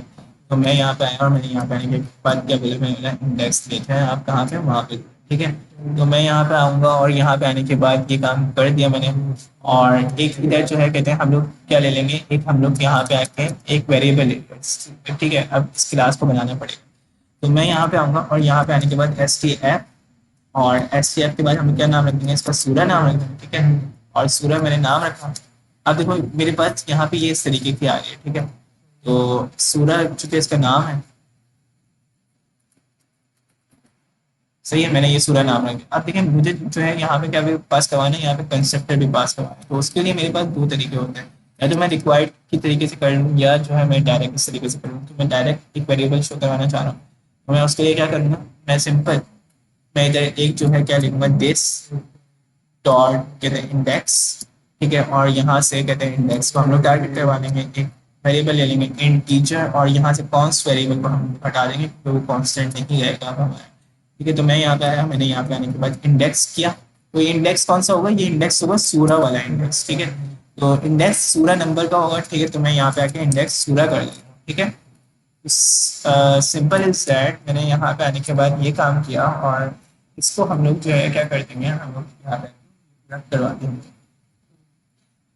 Speaker 1: तो मैं यहाँ पे आया और मैंने यहाँ पे आने के बाद क्या बोले, मैंने इंडेक्स देखा है आप कहाँ पे, वहाँ पे, ठीक है। तो मैं यहाँ पे आऊँगा और यहाँ पे आने के बाद ये काम कर दिया मैंने। और एक इधर जो है कहते हैं हम लोग क्या ले लेंगे, एक हम लोग यहाँ पे आके एक वेरिएबल ले लेंगे, ठीक है। अब इस क्लास को बनाना पड़ेगा, तो मैं यहाँ पे आऊँगा और यहाँ पे आने के बाद STF, और STF के बाद हम क्या नाम रखेंगे, इसका सूर्य नाम रखेंगे, ठीक है। और सूर्य मैंने नाम रखा। अब देखो मेरे पास यहाँ पे ये इस तरीके की आ रही है, ठीक है। तो सूर्य चूंकि इसका नाम है, सही है, मैंने ये सूर्य नाम रखा। अब देखिए मुझे जो है यहाँ पे क्या भी पास करवाना है, यहाँ पे कंस्ट्रक्टर भी पास करवाना है, तो उसके लिए मेरे पास दो तरीके होते हैं, या तो मैं रिक्वायर्ड की तरीके से कर लूँ, या जो है मैं डायरेक्ट इस तरीके से कर लूँ। तो मैं डायरेक्ट एक वेरिएबल शो करवाना चाह रहा हूँ, तो मैं उसके लिए क्या करूँगा, मैं सिंपल मैं इधर एक जो है क्या लिखूंगा, दिस डॉट कहते हैं इंडेक्स, ठीक है। और यहाँ से कहते हैं इंडेक्स को हम लोग टारगेट करवा लेंगे, एक वेरिएबल ले लेंगे इंटीजर, और यहाँ से कॉन्स्ट वेरिएबल को हम हटा देंगे क्योंकि वो कांस्टेंट नहीं रहेगा हमारा, ठीक है। तो मैं यहाँ पे आया, मैंने यहाँ पे आने के बाद इंडेक्स किया, तो ये इंडेक्स कौन सा होगा, ये इंडेक्स होगा सूरा वाला इंडेक्स, ठीक है। तो इंडेक्स सूरा नंबर का होगा, ठीक है। तो मैं यहाँ पे आके इंडेक्स सूरा कर दूंगा, ठीक है। सिंपल इज दैट मैंने यहाँ पे आने के बाद ये काम किया, और इसको हम लोग जो है क्या कर देंगे, हम लोग यहाँ पे रन करवा देंगे।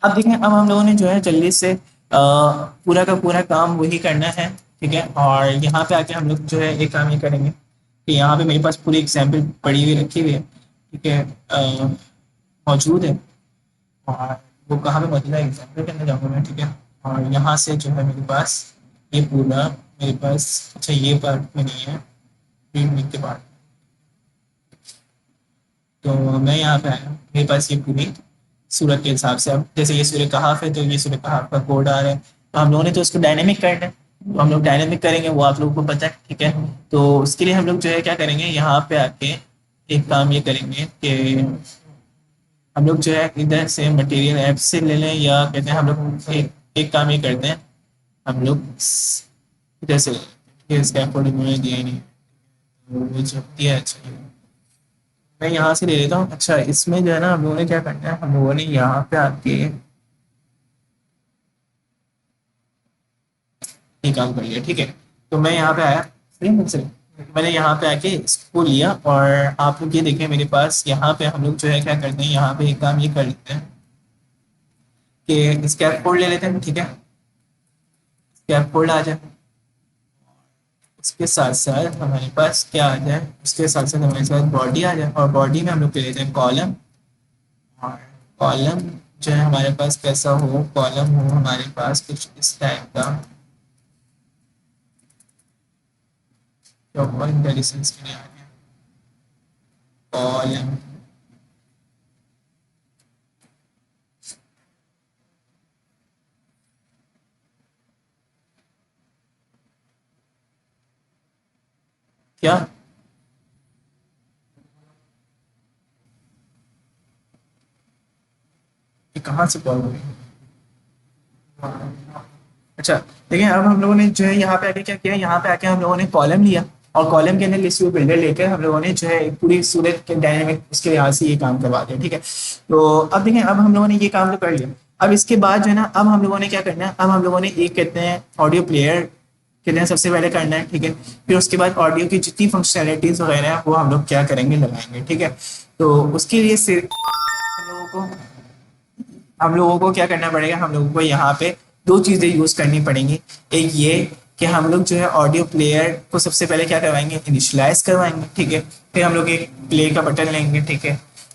Speaker 1: अब देखें, अब हम लोगों ने जो है जल्दी से पूरा का पूरा काम वही करना है, ठीक है। और यहाँ पे आके हम लोग जो है एक काम ये करेंगे कि यहाँ पे मेरे पास पूरी एग्जाम्पल पड़ी हुई रखी हुई है, ठीक है, मौजूद है। और वो कहाँ पे मौजूद है, एग्जाम्पल करने जाऊँगा मैं, ठीक है। और यहाँ से जो है मेरे पास ये पूरा मेरे पास, अच्छा ये पार्ट में नहीं है, प्रीमियम के पार्ट, तो मैं यहाँ पे आया, मेरे पास ये पूरी सूरत के हिसाब से, अब जैसे ये सूर्य कहाफ है तो ये सूर्य कहाफ का कोड आ रहा है, तो हम लोगों ने तो उसको डायनेमिक करना है, तो हम लोग डायनेमिक करेंगे, वो आप लोगों को पता है, ठीक है। तो उसके लिए हम लोग जो है क्या करेंगे, यहाँ पे आके एक काम ये करेंगे कि हम लोग जो है इधर से मटेरियल ऐप से ले लें, या कहते हैं हम लोग एक काम ये करते हैं, हम लोग इधर से स्कैफोल्डिंग में दिया ही नहीं, तो वो जो दिया है, अच्छा मैं यहाँ से ले लेता हूँ। अच्छा इसमें जो है ना हम लोगों ने क्या करना है, हम लोगों ने यहाँ पे आके ये काम कर लिया, ठीक है। तो मैं यहाँ पे आया, सही है सही, मैंने यहाँ पे आके इसको लिया, और आप लोग ये देखें मेरे पास यहाँ पे हम लोग जो है क्या करते हैं, यहाँ पे एक काम ये कर लेते हैं कि स्कैप कोड ले लेते हैं, ठीक है। स्कैप कोड आ जाए, उसके साथ साथ हमारे पास क्या आ जाए, उसके साथ साथ हमारे पास बॉडी आ जाए, और बॉडी में हम लोग ले लेते हैं कॉलम। और कॉलम जो है हमारे पास कैसा हो, कॉलम हो हमारे पास कुछ इस टाइप का, और इंटेलिजेंस के लिए आ गया कॉलम। क्या ये कहाँ से कॉल हुई? अच्छा, देखिए अब हम लोगों ने जो है यहाँ पे आके क्या किया, यहाँ पे आके हम लोगों ने कॉलम लिया और कॉलम के अंदर लिस्ट व्यू बिल्डर लेकर हम लोगों ने जो है एक पूरी सूरत के डायनेमिक उसके लिहाज से ये काम करवा दिया, ठीक है। तो अब देखें, अब हम लोगों ने ये काम तो कर लिया। अब इसके बाद जो है ना, अब हम लोगों ने क्या करना है, अब हम लोगों ने एक कहते हैं ऑडियो प्लेयर कहते हैं सबसे पहले करना है, ठीक है। फिर उसके बाद ऑडियो की जितनी फंक्शनैलिटीज वगैरह है वो हम लोग क्या करेंगे, लगाएंगे, ठीक है। तो उसके लिए सिर्फ हम लोगों को क्या करना पड़ेगा, हम लोगों को यहाँ पे दो चीज़ें यूज़ करनी पड़ेंगी। एक ये कि हम लोग जो है ऑडियो प्लेयर को सबसे पहले क्या करवाएंगे, इनिशलाइज करवाएंगे, ठीक है। फिर हम लोग एक प्ले का बटन लेंगे, ठीक है,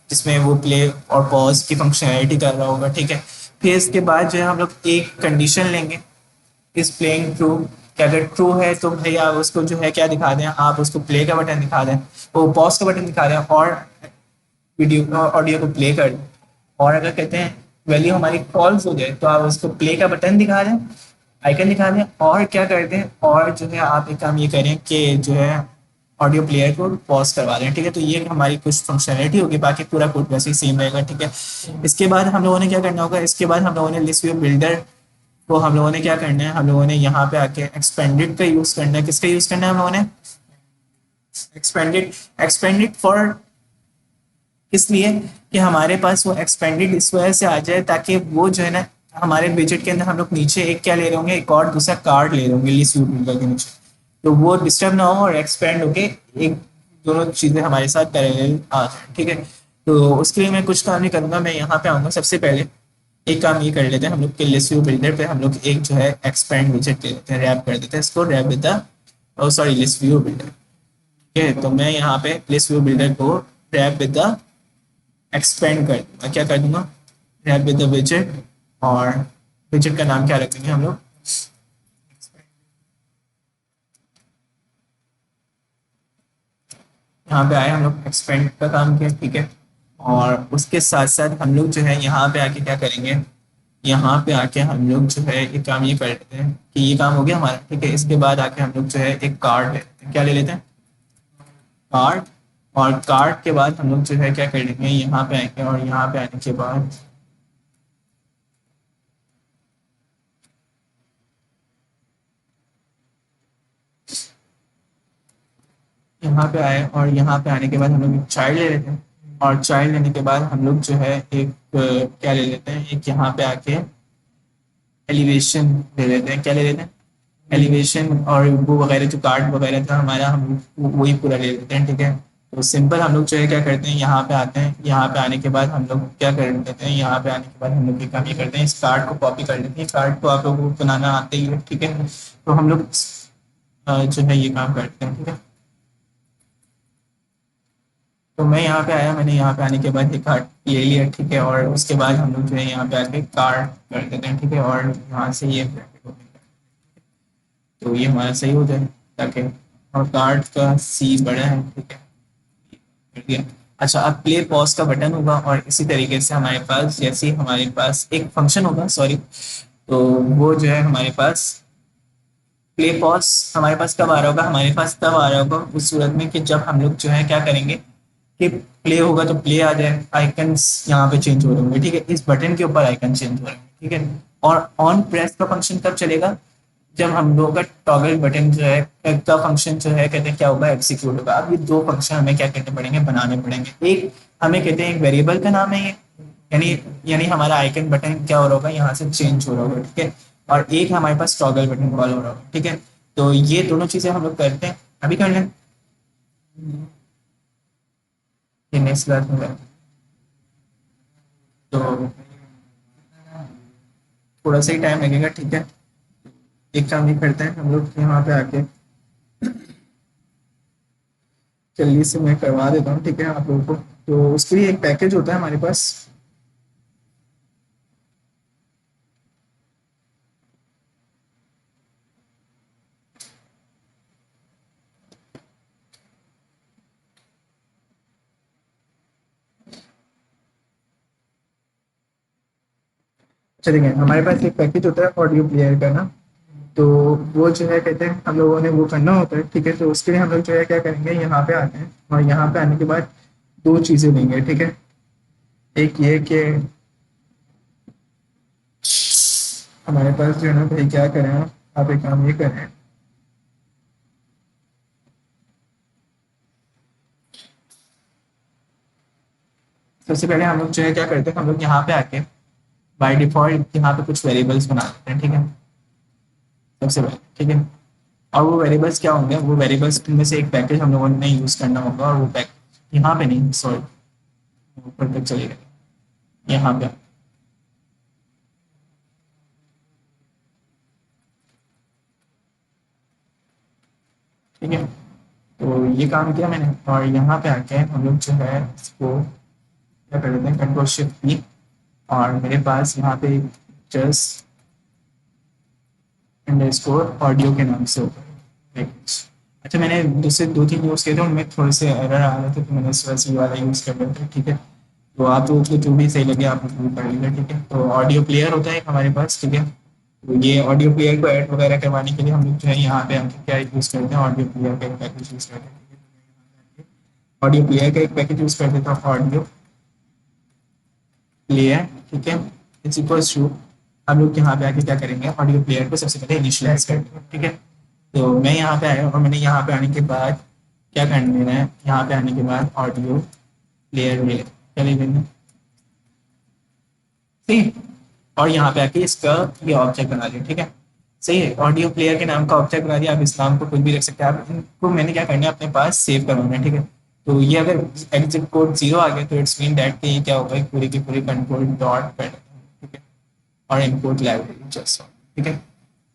Speaker 1: जिसमें वो प्ले और पॉज की फंक्शनैलिटी कर रहा होगा, ठीक है। फिर इसके बाद जो है हम लोग एक कंडीशन लेंगे, इज प्लेइंग ट्रू, कि अगर ट्रू है तो भाई आप उसको जो है क्या दिखा दें, आप उसको प्ले का बटन दिखा दें, वो पॉज का बटन दिखा दें और वीडियो ऑडियो को प्ले कर दें। और अगर कहते हैं वैल्यू हमारी फॉल्स हो जाए तो आप उसको प्ले का बटन दिखा दें, आइकन दिखा दें, और क्या कर दें, और जो है आप एक काम ये करें कि जो है ऑडियो प्लेयर को पॉज करवा दें, ठीक है। तो ये हमारी कुछ फंक्शनलिटी होगी, बाकी पूरा कोड वैसे ही सेम रहेगा, ठीक है। इसके बाद हम लोगों ने क्या करना होगा, इसके बाद हम लोगों ने लिस्ट व्यू बिल्डर को हम लोगों ने क्या करना है, हम लोगों ने यहाँ पे आके एक्सपेंडेड का यूज करना है। किसका यूज करना है हम लोगों ने, एक्सपेंडेड। एक्सपेंडेड फॉर इसलिए कि हमारे पास वो एक्सपेंडेड इस वजह से आ जाए ताकि वो जो है ना, हमारे बजट के अंदर हम लोग नीचे एक क्या ले रहे होंगे, एक और दूसरा कार्ड ले रहे होंगे लिस्ट व्यू के नीचे, तो वो डिस्टर्ब ना हो और एक्सपेंड होके एक दोनों चीज़ें हमारे साथ पैरेलल आ जाए, ठीक है। तो उसके लिए मैं कुछ काम नहीं करूँगा, मैं यहाँ पे आऊँगा। सबसे पहले एक काम ये कर लेते हैं हम लोग के लिस्ट व्यू बिल्डर पे हम लोग एक जो है एक्सपेंड विजेट ले लेते हैं, रैप कर देते हैं इसको, wrap with the sorry list view builder, ठीक है। तो मैं यहाँ पे लिस्ट व्यू बिल्डर को रैप विद द एक्सपेंड कर दूंगा, क्या कर दूंगा, रैप विद द विजेट, और विजेट का नाम क्या रखेंगे हम लोग, यहाँ पे आए हम लोग एक्सपेंड का काम किया, ठीक है। और उसके साथ साथ हम लोग जो है यहाँ पे आके क्या करेंगे, यहाँ पे आके हम लोग जो है एक काम ये कर लेते हैं कि ये काम हो गया हमारा, ठीक है। इसके बाद आके हम लोग जो है एक कार्ड ले लेते हैं, क्या ले लेते हैं, कार्ड। और कार्ड के बाद हम लोग जो है क्या कर लेंगे, यहाँ पे आएंगे और यहाँ पे आने के बाद यहाँ पे आए और यहाँ पे आने के बाद हम लोग एक चाइल्ड ले लेते हैं, और चाइल्ड लेने के बाद हम लोग जो है एक क्या ले लेते हैं, एक यहाँ पे आके एलिवेशन ले लेते हैं, क्या ले लेते हैं, एलिवेशन। और वो वगैरह जो कार्ड वगैरह था हमारा, हम वही पूरा ले लेते हैं, ठीक है। तो सिंपल हम लोग जो है क्या करते हैं, यहाँ पे आते हैं, यहाँ पे आने के बाद हम लोग क्या कर लेते हैं, यहाँ पे आने के बाद हम लोग ये काम ये करते हैं, इस कार्ड को कॉपी कर लेते हैं। कार्ड को आप लोगों को बनाना आते ही है, ठीक है। तो हम लोग जो है ये काम करते हैं, ठीक है। तो मैं यहाँ पे आया, मैंने यहाँ पे आने के बाद एक कार्ड ले लिया, ठीक है। और उसके बाद हम लोग जो है यहाँ पे आके कार्ड कर देते हैं, ठीक है। और यहाँ से ये तो ये हमारा सही हो जाए ताकि, और कार्ड का सी बड़ा है, ठीक है, कर दिया। अच्छा, अब प्ले पॉज का बटन होगा और इसी तरीके से हमारे पास जैसे ही हमारे पास एक फंक्शन होगा, सॉरी, तो वो जो है हमारे पास प्ले पॉज हमारे पास कब आ रहा होगा, हमारे पास तब आ रहा होगा उस सूरत में कि जब हम लोग जो है क्या करेंगे कि प्ले होगा तो प्ले आ जाए, आइकन्स यहाँ पे चेंज हो रहे होंगे, ठीक है, इस बटन के ऊपर आइकन चेंज हो रहे हैं, ठीक है। और ऑन प्रेस का फंक्शन कब चलेगा, जब हम लोग का टॉगल बटन जो है का फंक्शन जो है कहते हैं क्या होगा, एग्जीक्यूट होगा। अब ये दो फंक्शन हमें क्या करने पड़ेंगे, बनाने पड़ेंगे। एक हमें कहते हैं एक वेरिएबल का नाम है ये, यानी यानी हमारा आइकन बटन क्या हो रहा होगा, यहाँ से चेंज हो रहा होगा, ठीक है। और एक हमारे पास टॉगल बटन कॉल हो रहा होगा, ठीक है। तो ये दोनों चीजें हम लोग करते हैं, अभी कर लें, ये नेक्स्ट क्लास में करें। तो थोड़ा सा ही टाइम लगेगा, ठीक है। एक काम ये करते हैं हम लोग यहाँ पे आके जल्दी से मैं करवा देता हूँ, ठीक है, आप लोगों को। तो उसके लिए एक पैकेज होता है हमारे पास, चलिए हमारे पास एक पैकेज होता है ऑडियो प्लेयर का ना, तो वो जो है कहते हैं हम लोगों ने वो करना होता है, ठीक है। तो उसके लिए हम लोग जो है क्या करेंगे, यहाँ पे आते हैं और यहाँ पे आने के बाद दो चीज़ें लेंगे, ठीक है। एक ये कि हमारे पास जो है ना भाई क्या करें, आप एक काम ये करें, सबसे पहले हम लोग जो है क्या करते हैं, हम लोग यहाँ पे आके बाय डिफॉल्ट यहाँ पे कुछ वेरिएबल्स बना देते हैं, ठीक है। सबसे पहले ठीक है, और वो वेरिएबल्स क्या होंगे, वो वेरिएबल्स में से एक पैकेज हम लोगों ने यूज़ करना होगा, और वो पैकेज यहाँ पे नहीं, सॉरी ऊपर तक चलेगा, यहाँ पे ठीक है। तो ये काम किया मैंने, और यहाँ पे आके हम लोग जो है इसको क्या कर देते हैं, कंट्रोल शिफ्ट की, और मेरे पास यहाँ पे जस्ट अंडरस्कोर ऑडियो के नाम से होगा पैकेज। अच्छा, मैंने दूसरे दो तीन यूज़ किए थे, उनमें थोड़े से एरर आ रहे थे, तो मैंने इस वजह से ये वाला यूज़ कर लिया था, ठीक है। तो आप लोगों को जो भी सही लगे आप लोग वो कर लीजिए, ठीक है। तो ऑडियो प्लेयर होता है एक हमारे पास, ठीक है। तो ये ऑडियो प्लेयर को ऐड वगैरह करवाने के लिए हम लोग जो है यहाँ पे आके क्या यूज़ करते हैं, ऑडियो प्लेयर का एक पैकेज यूज़ करते हैं, ऑडियो प्लेयर का एक पैकेज यूज़ कर देता हूँ, ऑडियो प्लेयर, ठीक है। इट्स इक्वल्स टू, हम लोग यहाँ पे आके क्या करेंगे, ऑडियो प्लेयर को सबसे पहले इनिशियलाइज कर देंगे, ठीक है। तो मैं यहाँ पे आया और मैंने यहाँ पे आने के बाद क्या करना है, यहाँ पे आने के बाद ऑडियो प्लेयर ले क्या ले लेंगे, ठीक। और यहाँ पे आके इसका ये ऑब्जेक्ट बना लिया, ठीक है। सही है, ऑडियो प्लेयर के नाम का ऑब्जेक्ट बना दिया। आप इस नाम को कुछ भी रख सकते हैं, आप इनको मैंने क्या करना है अपने पास सेव करवाना है, ठीक है। तो ये अगर एग्जिट कोड 0 आ गया तो इट्स मीन दैट कि ये क्या होगा, पूरी की पूरी कंट्रोल डॉट कर, ठीक है, और इनपुट लाइब्रेरी जस्ट, ठीक है।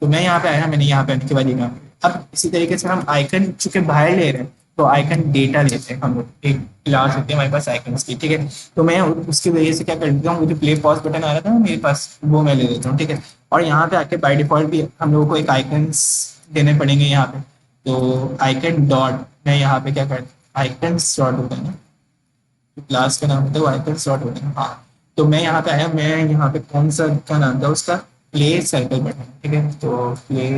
Speaker 1: तो मैं यहाँ पे आया, मैंने यहाँ पे आने के बाद ये काम किया। अब इसी तरीके से हम आइकन चूंकि बाहर ले रहे हैं, तो आइकन डेटा लेते हैं हम लोग, एक क्लास होती है हमारे पास आइकन्स की, ठीक है। तो मैं उसकी वजह से क्या कर देता हूँ, वो जो प्ले पॉज बटन आ रहा था ना मेरे पास, वो मैं ले लेता हूँ, ठीक है। और यहाँ पे आके बाय डिफॉल्ट भी हम लोगों को एक आइकन्स देने पड़ेंगे यहाँ पे। तो आइकन डॉट, मैं यहाँ पे क्या करता, आइकन्स डॉट होता है ना, क्लास का नाम होता है वो आइकन्स डॉट होता है, हाँ। तो मैं यहाँ पे आया, मैं यहाँ पे कौन सा क्या नाम था उसका, प्ले सर्कल बटन, ठीक है। तो प्ले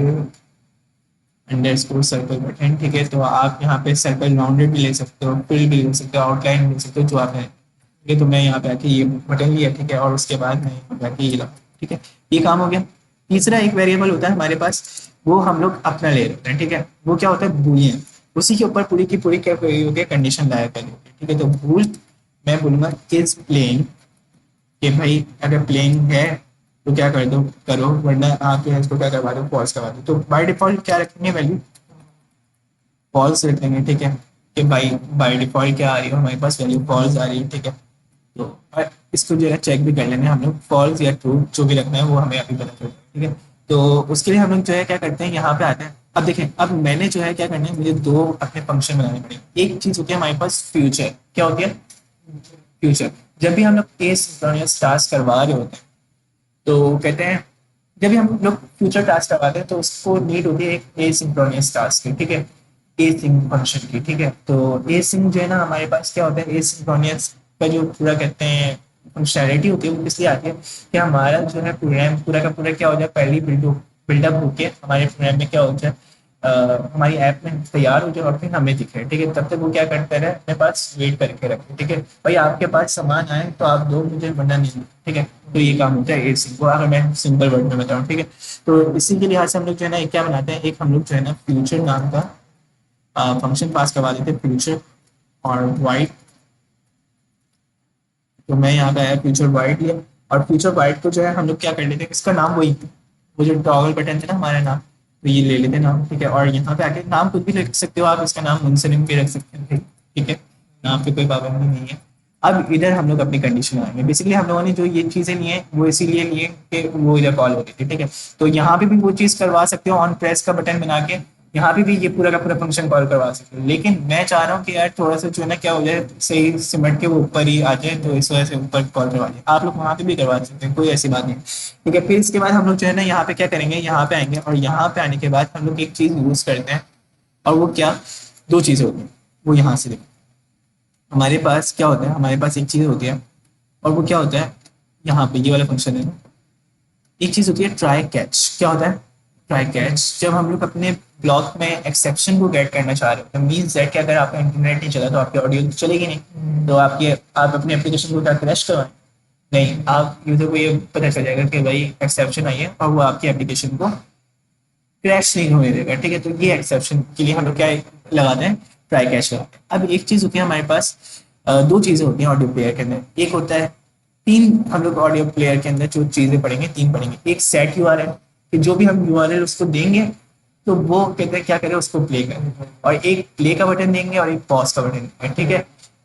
Speaker 1: अंडरस्कोर सर्कल बटन, ठीक है। तो आप यहाँ पे सर्कल राउंडेड भी ले सकते हो, फिल भी ले सकते हो, आउटलाइन भी ले सकते हो, जो आप है, ठीक है। तो मैं यहाँ पे आके ये बटन लिया, ठीक है, और उसके बाद मैं यहाँ पे आके ये लगा, ठीक है। ये काम हो गया। तीसरा एक वेरिएबल होता है हमारे पास, वो हम लोग अपना ले रहे हैं, ठीक है। वो क्या होता है, बूलियन। उसी के ऊपर पूरी की पूरी क्या होगी, कंडीशन लाया करेंगे, ठीक है। तो बूल मैं बोलूंगा इज प्लेइंग, कि भाई अगर प्लेइंग है तो क्या कर दो करो, वरना आप जो है इसको क्या करवा दो, पॉज करवा दो। तो बाय डिफॉल्ट क्या रखेंगे वैल्यू, फॉल्स रख देंगे, ठीक है। कि भाई बाय डिफॉल्ट क्या आ रही है हमारे पास, वैल्यू फॉल्स आ रही है, ठीक है। तो इसको जो है चेक भी कर लेंगे हम लोग, फॉल्स या ट्रू जो भी रखना है वो हमें अभी पता चलता है, ठीक है। तो उसके लिए हम लोग जो है क्या करते हैं, यहाँ पे आते हैं। अब देखें, अब मैंने जो है क्या करना है, मुझे दो अपने फंक्शन बनाने पड़ेंगे। एक चीज होती है हमारे पास फ्यूचर, क्या होती है फ्यूचर। जब भी हम लोग केस टास्क करवा रहे होते हैं, तो कहते हैं जब भी हम लोग फ्यूचर टास्क करवाते हैं तो उसको नीड होती है एक ए सिंक्रोनियस टास्क की, ठीक है, ए सिंक फंक्शन की, ठीक है। तो ए सिंक जो है ना हमारे पास क्या होता है, ए सिंक्रोनियस का जो पूरा कहते हैं फंक्शनैलिटी होती है वो इसलिए आती है कि हमारा जो है प्रोग्राम पूरा का पूरा क्या हो जाए, पहली बिल्डअप होके हमारे प्रोग्राम में क्या हो जाए, हमारी ऐप में तैयार हो जाए और फिर हमें दिखे, ठीक है। तब तक वो क्या करते रहे, अपने पास वेट करके रखे, ठीक है। भाई आपके पास सामान आए तो आप दो, मुझे वरना नहीं, ठीक है। तो ये काम होता है ए सिंक को, अगर मैं सिंपल वर्ड में बताऊँ, ठीक है। तो इसी के लिहाज से हम लोग जो है ना एक क्या बनाते हैं, एक हम लोग जो है ना फ्यूचर नाम का फंक्शन पास करवा देते हैं, फ्यूचर और वाइट। तो मैं यहाँ पे आया फ्यूचर वाइट लिया, और फ्यूचर वाइट को जो है हम लोग क्या कर लेते हैं, इसका नाम वही, वो जो टॉगल बटन थे ना हमारे नाम, तो ये ले लेते हैं नाम, ठीक है। और यहाँ पे आके नाम कुछ भी लिख सकते हो आप, इसका नाम मुंसलिम भी रख सकते हैं, ठीक है। नाम पे कोई पाबंदी नहीं है। अब इधर हम लोग अपनी कंडीशन लगाएंगे। बेसिकली हम लोगों ने जो ये चीजें ली हैं वो इसीलिए लिए कि वो इधर कॉल हो रही थी, ठीक है। तो यहाँ पे भी वो चीज करवा सकते हो, ऑन प्रेस का बटन बना के यहाँ पे भी ये पूरा का पूरा फंक्शन कॉल करवा सकते हो। लेकिन मैं चाह रहा हूँ कि यार थोड़ा सा जो है ना क्या हो जाए, सही सिमट के वो ऊपर ही आ जाए, तो इस वजह से ऊपर कॉल करवा दिया। आप लोग वहाँ पे भी करवा सकते हैं, कोई ऐसी बात नहीं, ठीक है। फिर इसके बाद हम लोग जो है ना यहाँ पे क्या करेंगे, यहाँ पे आएंगे, और यहाँ पे आने के बाद हम लोग एक चीज यूज करते हैं, और वो क्या, दो चीजें होती हैं। वो यहाँ से देखो, हमारे पास क्या होता है, हमारे पास एक चीज होती है, और वो क्या होता है, यहाँ पे ये वाला फंक्शन है ना, एक चीज़ होती है ट्राई कैच। क्या होता है ट्राई कैच? जब हम लोग अपने ब्लॉग में एक्सेप्शन को गेट करना चाह रहे हो, तो मीन्स दैट कि अगर आपका इंटरनेट नहीं चला तो आपकी ऑडियो चलेगी नहीं, तो आप अपने एप्लीकेशन को क्या क्रैश करवाएं? नहीं, आप यूजर को ये पता चल जाएगा कि भाई एक्सेप्शन आई है, और वो आपकी एप्लीकेशन को क्रैश नहीं होने देगा। ठीक है, तो ये एक्सेप्शन के लिए हम लोग क्या लगाते हैं, ट्राई कैच लगाते हैं। अब एक चीज़ होती है हमारे पास, दो चीज़ें होती हैं ऑडियो प्लेयर के अंदर। एक होता है, तीन हम लोग ऑडियो प्लेयर के अंदर जो चीज़ें पढ़ेंगे, तीन पढ़ेंगे। एक सेट यूआरएल, कि जो भी हम यूआरएल उसको देंगे तो वो कहते हैं क्या करें, उसको प्ले करें। और एक प्ले का बटन देंगे और एक पॉज का बटन देंगे। ठीक है,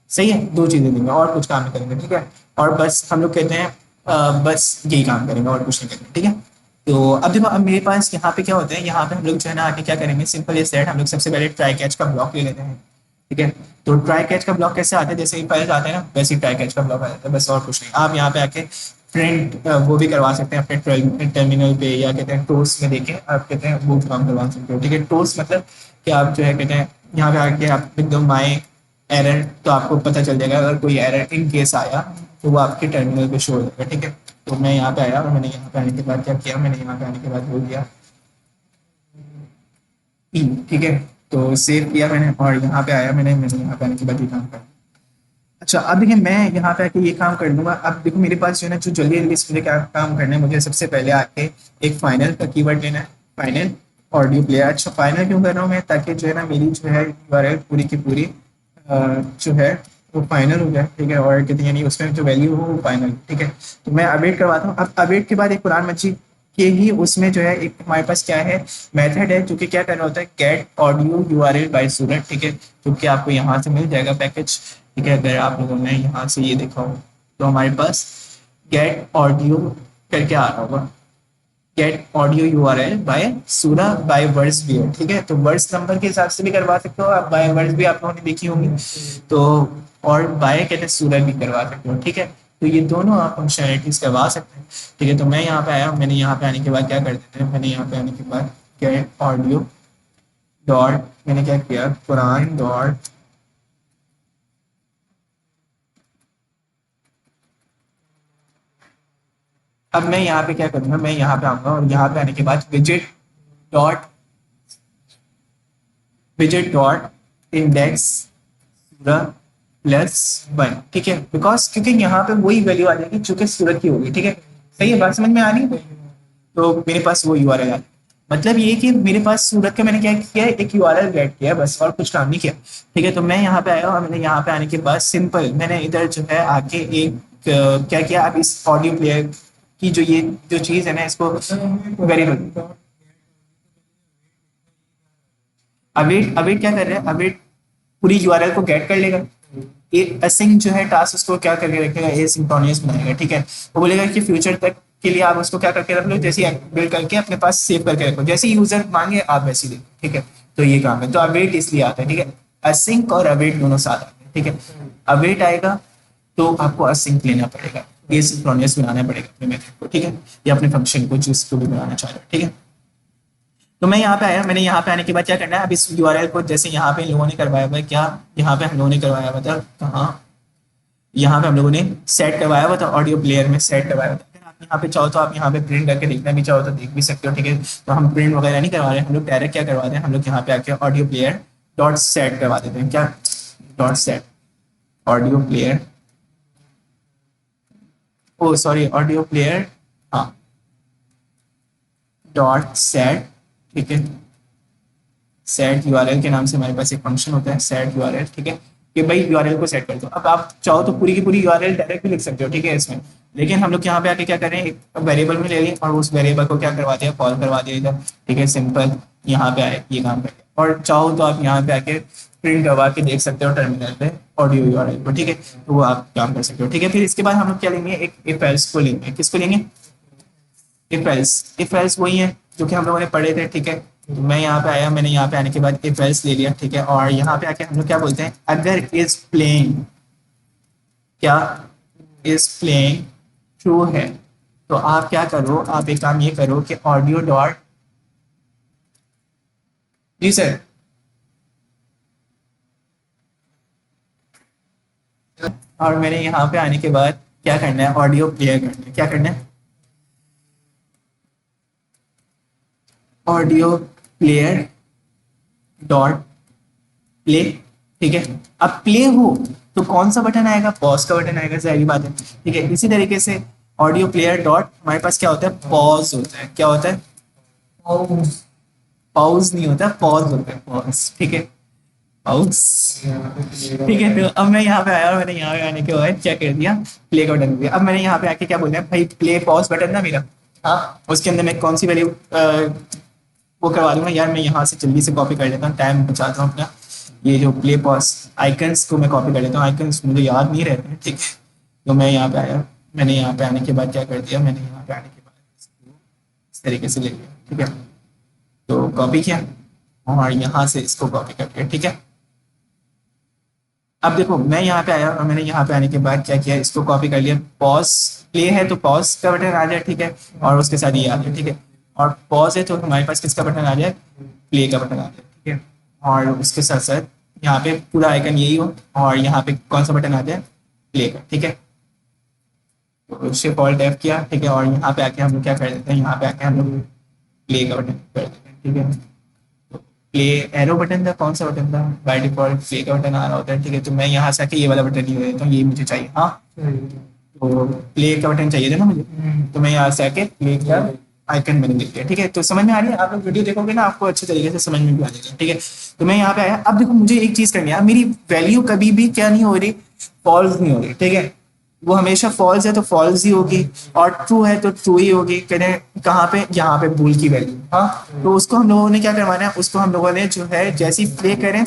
Speaker 1: सही है, दो चीज़ें देंगे और कुछ काम नहीं करेंगे। ठीक है, और बस हम लोग कहते हैं बस यही काम करेंगे और कुछ नहीं करेंगे। ठीक है, तो अब देखो, अब मेरे पास यहाँ पे क्या होता है, यहाँ पे हम लोग जो है ना आके क्या करेंगे, सिंपल ये सेट हम लोग सबसे पहले ट्राई कैच का ब्लॉक ले लेते हैं। ठीक है, तो ट्राई कैच का ब्लॉक कैसे आता है, जैसे ही पहले आता है ना वैसे ही ट्राई कैच का ब्लॉक आ जाता है, बस और कुछ नहीं। आप यहाँ पे आके प्रिंट वो भी करवा सकते हैं अपने टर्मिनल पे, या कहते हैं टोस्ट में देके आप कहते हैं वो काम करवा सकते हो। ठीक है, टोस्ट मतलब कि आप जो है कहते हैं यहाँ पे आके आप लिख दो माई एरर, तो आपको पता चल जाएगा अगर कोई एरर इन केस आया तो वो आपके टर्मिनल पे शो हो जाएगा। ठीक है, तो मैं यहाँ पे आया और मैंने यहाँ पे आने के बाद क्या किया, मैंने यहाँ पे आने के बाद बोल दिया ठीक है, तो सेव किया मैंने और यहाँ पे आया मैंने मैंने यहाँ पे आने के बाद ये काम कर। अच्छा, अब देखिए मैं यहाँ पे आके ये काम कर लूंगा। अब देखो मेरे पास जो है ना, जो जल्दी जल्दी इस मुझे क्या काम करना है, मुझे सबसे पहले आके एक फाइनल का कीवर्ड लेना है, फाइनल ऑडियो प्लेयर। अच्छा, फाइनल क्यों कर रहा हूँ मैं, ताकि जो है ना मेरी जो है यूआरएल पूरी की पूरी जो है वो फाइनल हो जाए। ठीक है, और कहते यानी उसमें जो वैल्यू हो वो फाइनल। ठीक है, तो मैं अपडेट करवाता हूँ। अब अपडेट के बाद एक कुरान मजीद के ही उसमें जो है एक हमारे पास क्या है, मेथड है, जो कि क्या करना होता है, get audio URL by student. ठीक है, जो कि आपको यहाँ से मिल जाएगा पैकेज। ठीक है, अगर आप लोगों ने यहाँ से ये देखा हो तो हमारे पास गेट ऑडियो करके आ रहा होगा, गेट ऑडियो यूआरएल बाय सूरा बाय वर्ड्स भी है। ठीक है, तो वर्ड्स नंबर के हिसाब से भी करवा सकते हो आप, बाय वर्ड्स भी आप लोगों ने देखी होंगी, तो और बाय कहते हैं सूरा भी करवा सकते हो। ठीक है, तो ये दोनों आप फंक्शनलिटीज करवा सकते हैं। ठीक है, तो मैं यहाँ पे आया, मैंने यहाँ पे आने के बाद क्या कर देते हैं, मैंने यहाँ पे आने के बाद गेट ऑडियो डॉट, मैंने क्या किया, कुरान डॉट अब मैं यहाँ पे क्या करूँगा, मैं यहाँ पे आऊँगा और यहाँ पे आने के बाद डॉट विजेट डॉट इंडेक्स पूरा +1। ठीक है, बिकॉज क्योंकि यहाँ पे वही वैल्यू आ जाएगी जो कि सूरत की होगी। ठीक है, सही है, बात समझ में आ रही है? तो मेरे पास वो यूआरएल आ, मतलब ये कि मेरे पास सूरत का मैंने क्या किया है, एक यूआरएल गेट किया बस, और कुछ काम नहीं किया। ठीक है, तो मैं यहाँ पे आया और मैंने यहाँ पे आने के बाद सिंपल मैंने इधर जो है आके एक क्या किया, अब इस ऑडियो प्लेयर की जो ये जो चीज़ है ना, इसको वेरिएबल अवेट अवेट क्या कर रहे हैं, अवेट पूरी यूआरएल को गेट कर लेगा। ये असिंग जो है टास्क उसको क्या करके रखेगा, एसिंक्रोनस बनाएगा। ठीक है, वो बोलेगा कि फ्यूचर तक के लिए आप उसको क्या करके रख लो, जैसे बिल्ड करके अपने पास सेव करके रखो, जैसे यूजर मांगे आप वैसे ही। ठीक है, तो ये काम है, तो अवेट इसलिए आता है। ठीक है, असिंक और अवेट दोनों साथ आते हैं। ठीक है, अवेट आएगा तो आपको असिंक लेना पड़ेगा, एसिंक्रोनस बनाना पड़ेगा अपने मेथड को। ठीक है, या अपने फंक्शन को जिसको भी बनाना चाह रहे हो। ठीक है, तो मैं यहाँ पे आया, मैंने यहाँ पे आने के बाद क्या करना है, अब इस यूआरएल को जैसे यहाँ पे इन लोगों ने करवाया हुआ है, क्या यहाँ पे हम लोगों ने करवाया हुआ था, कहाँ, यहाँ पे हम लोगों ने सेट करवाया हुआ था, ऑडियो प्लेयर में सेट करवाया हुआ था। फिर आप यहाँ पे चाहो तो आप यहाँ पे प्रिंट करके देखना भी चाहो तो देख भी सकते हो। ठीक है, तो हम प्रिंट वगैरह नहीं करवा रहे हैं, हम लोग डायरेक्ट क्या करवाते हैं, हम लोग यहाँ पे आके ऑडियो प्लेयर डॉट सेट करवा देते हैं। क्या डॉट सेट ऑडियो प्लेयर, ओ सॉरी ऑडियो प्लेयर, हाँ डॉट सेट। ठीक है, सेट यूआरएल के नाम से हमारे पास एक फंक्शन होता है सेट यूआरएल। ठीक है, कि भाई यूआरएल को सेट कर दो। अब आप चाहो तो पूरी की पूरी यूआरएल डायरेक्ट भी लिख सकते हो। ठीक है, इसमें लेकिन हम लोग यहाँ पे आके क्या कर रहे हैं, एक वेरिएबल में ले लिए और उस वेरिएबल को क्या करवा दिया, कॉल करवा दिया इधर। ठीक है, सिंपल यहाँ पे आए ये काम करके, और चाहो तो आप यहाँ पे आके प्रिंट करवा के देख सकते हो टर्मिनल पे ऑडियो यूआरएल को। ठीक है, तो वो आप काम कर सकते हो। ठीक है, फिर इसके बाद हम लोग क्या लेंगे, एक इफ एल्स को लेंगे। किसको लेंगे, इफ एल्स वही है जो कि हम लोगों ने पढ़े थे। ठीक है, तो मैं यहाँ पे आया, मैंने यहाँ पे आने के बाद इफ एल्स ले लिया। ठीक है, और यहाँ पे आके हम लोग क्या बोलते हैं, अगर इज प्लेइंग, क्या इज प्लेइंग ट्रू है, तो आप क्या करो, आप एक काम ये करो कि ऑडियो डॉट, जी सर, और मैंने यहाँ पे आने के बाद क्या करना है, ऑडियो प्ले करना है। क्या करना है, ऑडियो प्लेयर डॉट प्ले, ठीक है। अब प्ले हो तो कौन सा बटन आएगा, पॉज का बटन आएगा, जाहिर बात है, ठीक है। इसी तरीके से ऑडियो प्लेयर डॉट हमारे पास क्या होता है, पॉज होता है, क्या होता है, पॉज नहीं होता, पॉज होता है, पॉज, ठीक है, पॉज, ठीक है। तो अब मैं यहाँ पे आया और मैंने यहाँ पे आने के बाद क्या कर दिया, प्ले का बटन दिया। अब मैंने यहाँ पे आके क्या बोला भाई, प्ले पॉज बटन ना मेरा, हाँ, उसके अंदर मैं कौन सी वैल्यू वो करवा दूंगा यार, मैं यहाँ से जल्दी से कॉपी कर लेता हूँ, टाइम बचाता हूँ अपना। ये जो प्ले पॉज आइकन्स को मैं कॉपी कर लेता हूँ, आइकन्स मुझे याद नहीं रहते हैं, ठीक है। तो मैं यहाँ पे आया, मैंने यहाँ पे आने के बाद क्या कर दिया, मैंने यहाँ पे आने के बाद इसको इस तरीके से ले लिया, ठीक है। तो कॉपी किया और यहाँ से इसको कॉपी कर दिया, ठीक है। अब देखो मैं यहाँ पे आया और मैंने यहाँ पे आने के बाद क्या किया, इसको कॉपी कर लिया, पॉज प्ले है तो पॉज का बटन आ जाए, ठीक है, और उसके साथ ये आ जाए, ठीक है। और पॉज है तो हमारे पास किसका बटन आ जाए, प्ले का बटन आ जाए, ठीक है। और उसके साथ साथ यहाँ पे पूरा आइकन यही हो और यहाँ पे कौन सा बटन आ जाए, प्ले का, ठीक है। तो शिफ्ट ऑल्ट F किया, ठीक है, और यहाँ पे आके हम लोग क्या कर देते हैं, यहाँ पे आके हम लोग प्ले का बटन कर देते हैं, ठीक है। प्ले एरो बटन था, कौन सा बटन था, बाय डिफॉल्ट प्ले का बटन आ रहा होता है, ठीक है। तो मैं यहाँ से आके ये वाला बटन ही दे देता हूँ, ये मुझे चाहिए, हाँ, तो प्ले का बटन चाहिए था ना मुझे, तो मैं यहाँ से आके प्ले का आइकन मैंने दे दिया, ठीक है। तो समझ में आ रही है, आप लोग वीडियो देखोगे ना आपको अच्छे तरीके से समझ में भी आ जाएगा, ठीक है। तो मैं यहाँ पे आया, अब देखो मुझे एक चीज करनी है, मेरी वैल्यू कभी भी क्या नहीं हो रही, फॉल्स नहीं हो रही, ठीक है। वो हमेशा फॉल्स है तो फॉल्स ही होगी, और ट्रू है तो ट्रू ही होगी, कहते हैं कहाँ पे, यहाँ पे बुल की वैल्यू, हाँ। तो उसको हम लोगों ने क्या करवाना है, उसको हम लोगों ने जो है जैसे ही प्ले करें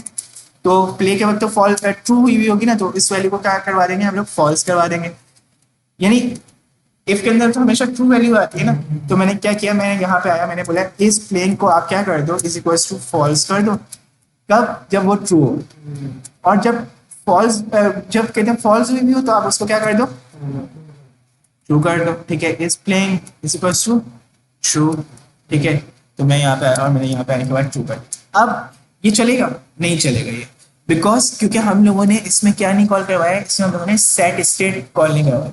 Speaker 1: तो प्ले के वक्त तो फॉल्स ट्रू हुई होगी ना, तो इस वैल्यू को क्या करवा देंगे हम लोग, फॉल्स करवा देंगे। यानी इफ के अंदर तो हमेशा ट्रू वैल्यू आती है ना, तो मैंने क्या किया, मैंने यहाँ पे आया, मैंने बोला इस प्लेन को आप क्या कर दो, इज इक्वल टू फॉल्स कर दो, कब, जब वो ट्रू हो। और जब फॉल्स, जब कहते हैं फॉल्स हुई भी हो तो आप उसको क्या कर दो, ट्रू कर दो, ठीक है। Is plane is equal to true, ठीक है। तो मैं यहाँ पे आया और मैंने यहाँ पे आने के बाद ट्रू कर दिया। अब ये चलेगा, नहीं चलेगा ये, बिकॉज क्योंकि हम लोगों ने इसमें क्या नहीं कॉल करवाया, इसमें हम लोगों ने सेट स्टेट कॉल नहीं करवाया।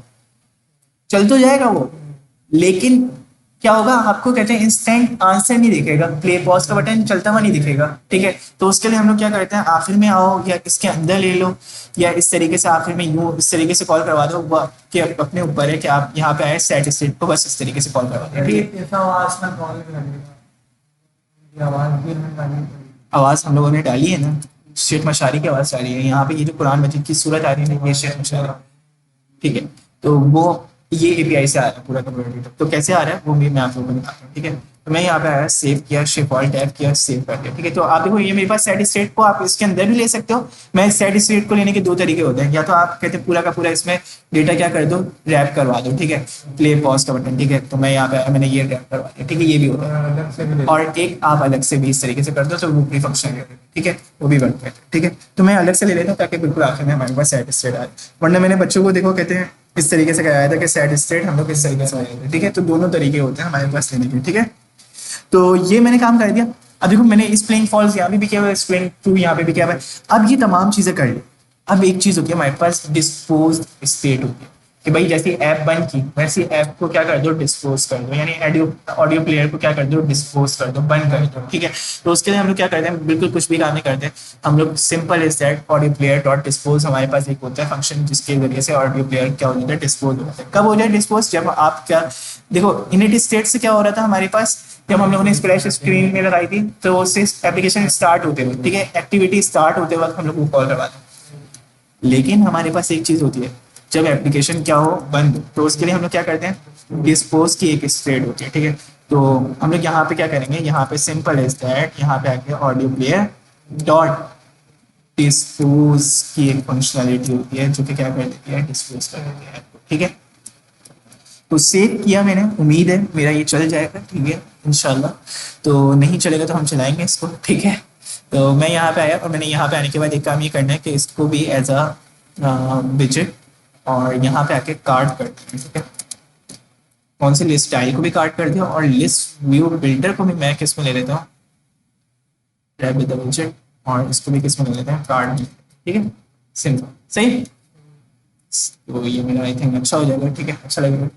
Speaker 1: चल तो जाएगा वो, लेकिन क्या होगा, आपको कहते हैं इंस्टेंट आंसर नहीं दिखेगा, प्ले पॉज का बटन चलता हुआ नहीं दिखेगा, ठीक है। तो उसके लिए हम लोग क्या करते हैं, आखिर में आओ या इसके अंदर ले लो, या इस तरीके से आखिर में यूं इस तरीके से कॉल करवा दो, वो कि अपने ऊपर है कि आप यहाँ पे आए सेट स्टेट को बस इस तरीके से कॉल करवा दें, ठीक है। आवाज हम लोगों ने डाली है ना, शेख मशारी की आवाज आ रही है यहाँ पे, ये जो कुरान मजीद की सूरत आ रही है ना, ये शेख मशारी, ठीक है। तो वो ये एपीआई से आ रहा है पूरा का पूरा डेटा, तो कैसे आ रहा है वो भी मैं आप लोगों को बताता हूँ, ठीक है। तो मैं यहाँ पे आया, सेव किया, शिफ्ट ऑल्ट टैब किया, सेव कर दिया, ठीक है। तो आप देखो ये मेरे पास सेट स्टेट को आप इसके अंदर भी ले सकते हो। मैं सेट स्टेट को लेने के दो तरीके होते हैं, या तो आप कहते हैं पूरा का पूरा इसमें डेटा क्या कर दो, रैप करवा दो, ठीक है, प्ले पॉज का बटन, ठीक है। तो मैं यहाँ पे आया, मैंने ये रैप करवा दिया, ठीक है, ये भी होता है। और एक आप अलग से भी इस तरीके से कर दो तो रूपी फंक्शन, ठीक है, वो भी बनता है, ठीक है। तो मैं अलग से ले लेता हूँ ताकि बिल्कुल आखिर में हमारे पास सेट स्टेट आए, वरना मैंने बच्चों को देखो कहते हैं इस तरीके से कराया था कि सेट स्टेट हम लोग इस तरीके से लगाए थे, ठीक है। तो दोनों तरीके होते हैं हमारे पास लेने के, ठीक है। तो ये मैंने काम कर दिया। अब देखो मैंने इस प्लेइंग फॉल्स यहाँ भी किया हुआ है, इस प्लेइंग टू यहाँ पे भी किया हुआ है। अब ये तमाम चीजें कर ली। अब एक चीज होती है हमारे पास, डिस्पोज स्टेट होती है कि भाई जैसी ऐप बंद की वैसी ऐप को क्या कर दो, डिस्पोज कर दो, यानी ऑडियो प्लेयर को क्या कर दो, डिस्पोज कर दो, बंद कर दो, ठीक है। तो उसके लिए हम लोग क्या करते हैं, बिल्कुल कुछ भी काम नहीं करते, हम लोग simple is that audio player dot dispose, हमारे पास एक होता है फंक्शन जिसके जरिए से ऑडियो प्लेयर क्या हो जाता है, डिस्पोज हो जाता है। कब हो जाए डिस्पोज, जब आप क्या, देखो इनिट स्टेट से क्या हो रहा था हमारे पास, जब हम लोगों ने स्प्लैश स्क्रीन में लगाई थी तो उससे एप्लीकेशन स्टार्ट होते हुए, ठीक है, एक्टिविटी स्टार्ट होते वक्त हम लोग को कॉल करवाते हैं। लेकिन हमारे पास एक चीज होती है, जब एप्लीकेशन क्या हो, बंद हो, तो उसके लिए हम लोग क्या करते हैं, डिस्पोज की एक स्टेट होती है, ठीक है। तो हम लोग यहाँ पे क्या करेंगे, यहाँ पे सिंपल इज दैट, यहाँ पे आके ऑडियो प्लेयर डॉट डिस्पोज की एक फंक्शनलिटी होती है जो कि क्या कर देती है, डिस्पोज कर देती है, ठीक है। तो सेव किया मैंने, उम्मीद है मेरा ये चल जाएगा, ठीक है, इंशाल्लाह। तो नहीं चलेगा तो हम चलाएंगे इसको, ठीक है। तो मैं यहाँ पे आया और मैंने यहाँ पे आने के बाद एक काम ये करना है कि इसको भी एज अ विजेट और यहाँ पे आके कार्ड कर दें, ठीक है। कौन सी लिस्ट स्टाइल को भी कार्ड कर दिया और लिस्ट व्यू बिल्डर को भी मैं किस में ले लेता हूँ, टैब विद द विजेट, और इसको भी किस में ले लेते हैं, कार्ड में, ठीक है, सिंपल, सही। तो ये मेरा आई थिंक अच्छा हो जाएगा, ठीक है, अच्छा लगेगा।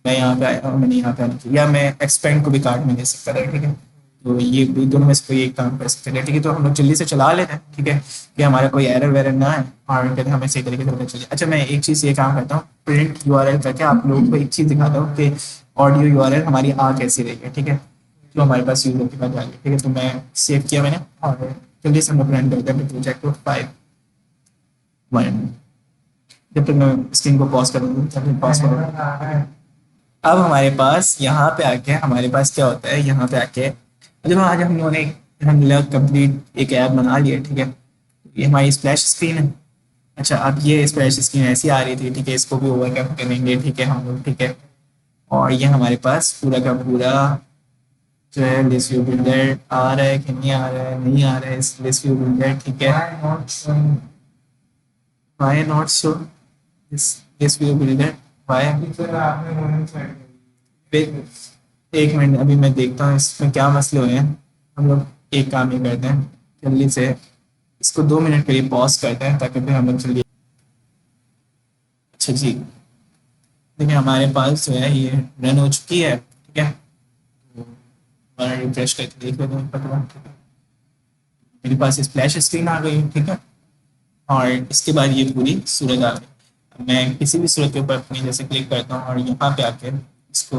Speaker 1: मैं यहाँ पे आया और मैंने यहाँ पे आने की, या मैं एक्सपेंड को भी कार्ड में ले सकता था, ठीक है। तो ये दोनों में से कोई एक काम कर सकते हैं, ठीक है। तो हम लोग जल्दी से चला लेते हैं, ठीक है, कि हमारा कोई एरर वेरर ना है और कहते हैं हमें सही तरीके से पता चले। अच्छा, मैं एक चीज़ ये काम करता हूँ, प्रिंट यूआरएल करके आप लोगों को एक चीज़ दिखाता हूँ कि ऑडियो यूआरएल हमारी आ कैसी रही है, ठीक है, जो हमारे पास यूजर के पास जाएगी, ठीक है। तो मैं सेव किया मैंने और जल्दी से हम लोग रन करते हैं प्रोजेक्ट को 5 1। जब तक मैं स्क्रीन को पॉज कर दूँ, तब तक पॉज करूँ। अब हमारे पास यहाँ पे आके हमारे पास क्या होता है, यहाँ पे आके जब आज हम लोगों ने अलहमदिल्ला कंप्लीट एक ऐप बना लिया, ठीक है। ये हमारी स्प्लैश स्क्रीन है। अच्छा, अब ये स्प्लैश स्क्रीन ऐसी आ रही थी, ठीक है, इसको भी ओवरकम करेंगे, ठीक है हम लोग, ठीक है। और ये हमारे पास पूरा का पूरा जो है लिस्ट व्यू बिल्डर आ रहा है कि नहीं आ रहा है, नहीं आ रहा है इस लिस्ट व्यू बिल्डर, ठीक है। Why not show this list view builder, why. एक मिनट, अभी मैं देखता हूँ इसमें क्या मसले हुए हैं। हम लोग एक काम ही करते हैं, जल्दी से इसको 2 मिनट के लिए पॉज करते हैं ताकि फिर हम लोग जल्दी। अच्छा जी, देखिए हमारे पास जो है ये रन हो चुकी है, ठीक है। तो हमारा रिफ्रेश करके देख लेते हैं पता, मेरे पास स्प्लैश स्क्रीन आ गई, ठीक है। और इसके बाद ये पूरी सूरत आ गई। अब मैं किसी भी सूरत के ऊपर अपनी जैसे क्लिक करता हूँ और यहाँ पे आके इसको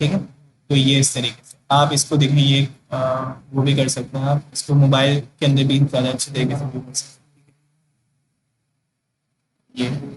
Speaker 1: ठीक है। तो ये इस तरीके से आप इसको देखें, ये वो भी कर सकते हैं, आप इसको मोबाइल के अंदर भी ज़्यादा अच्छे तरीके से भी कर सकते हैं। ये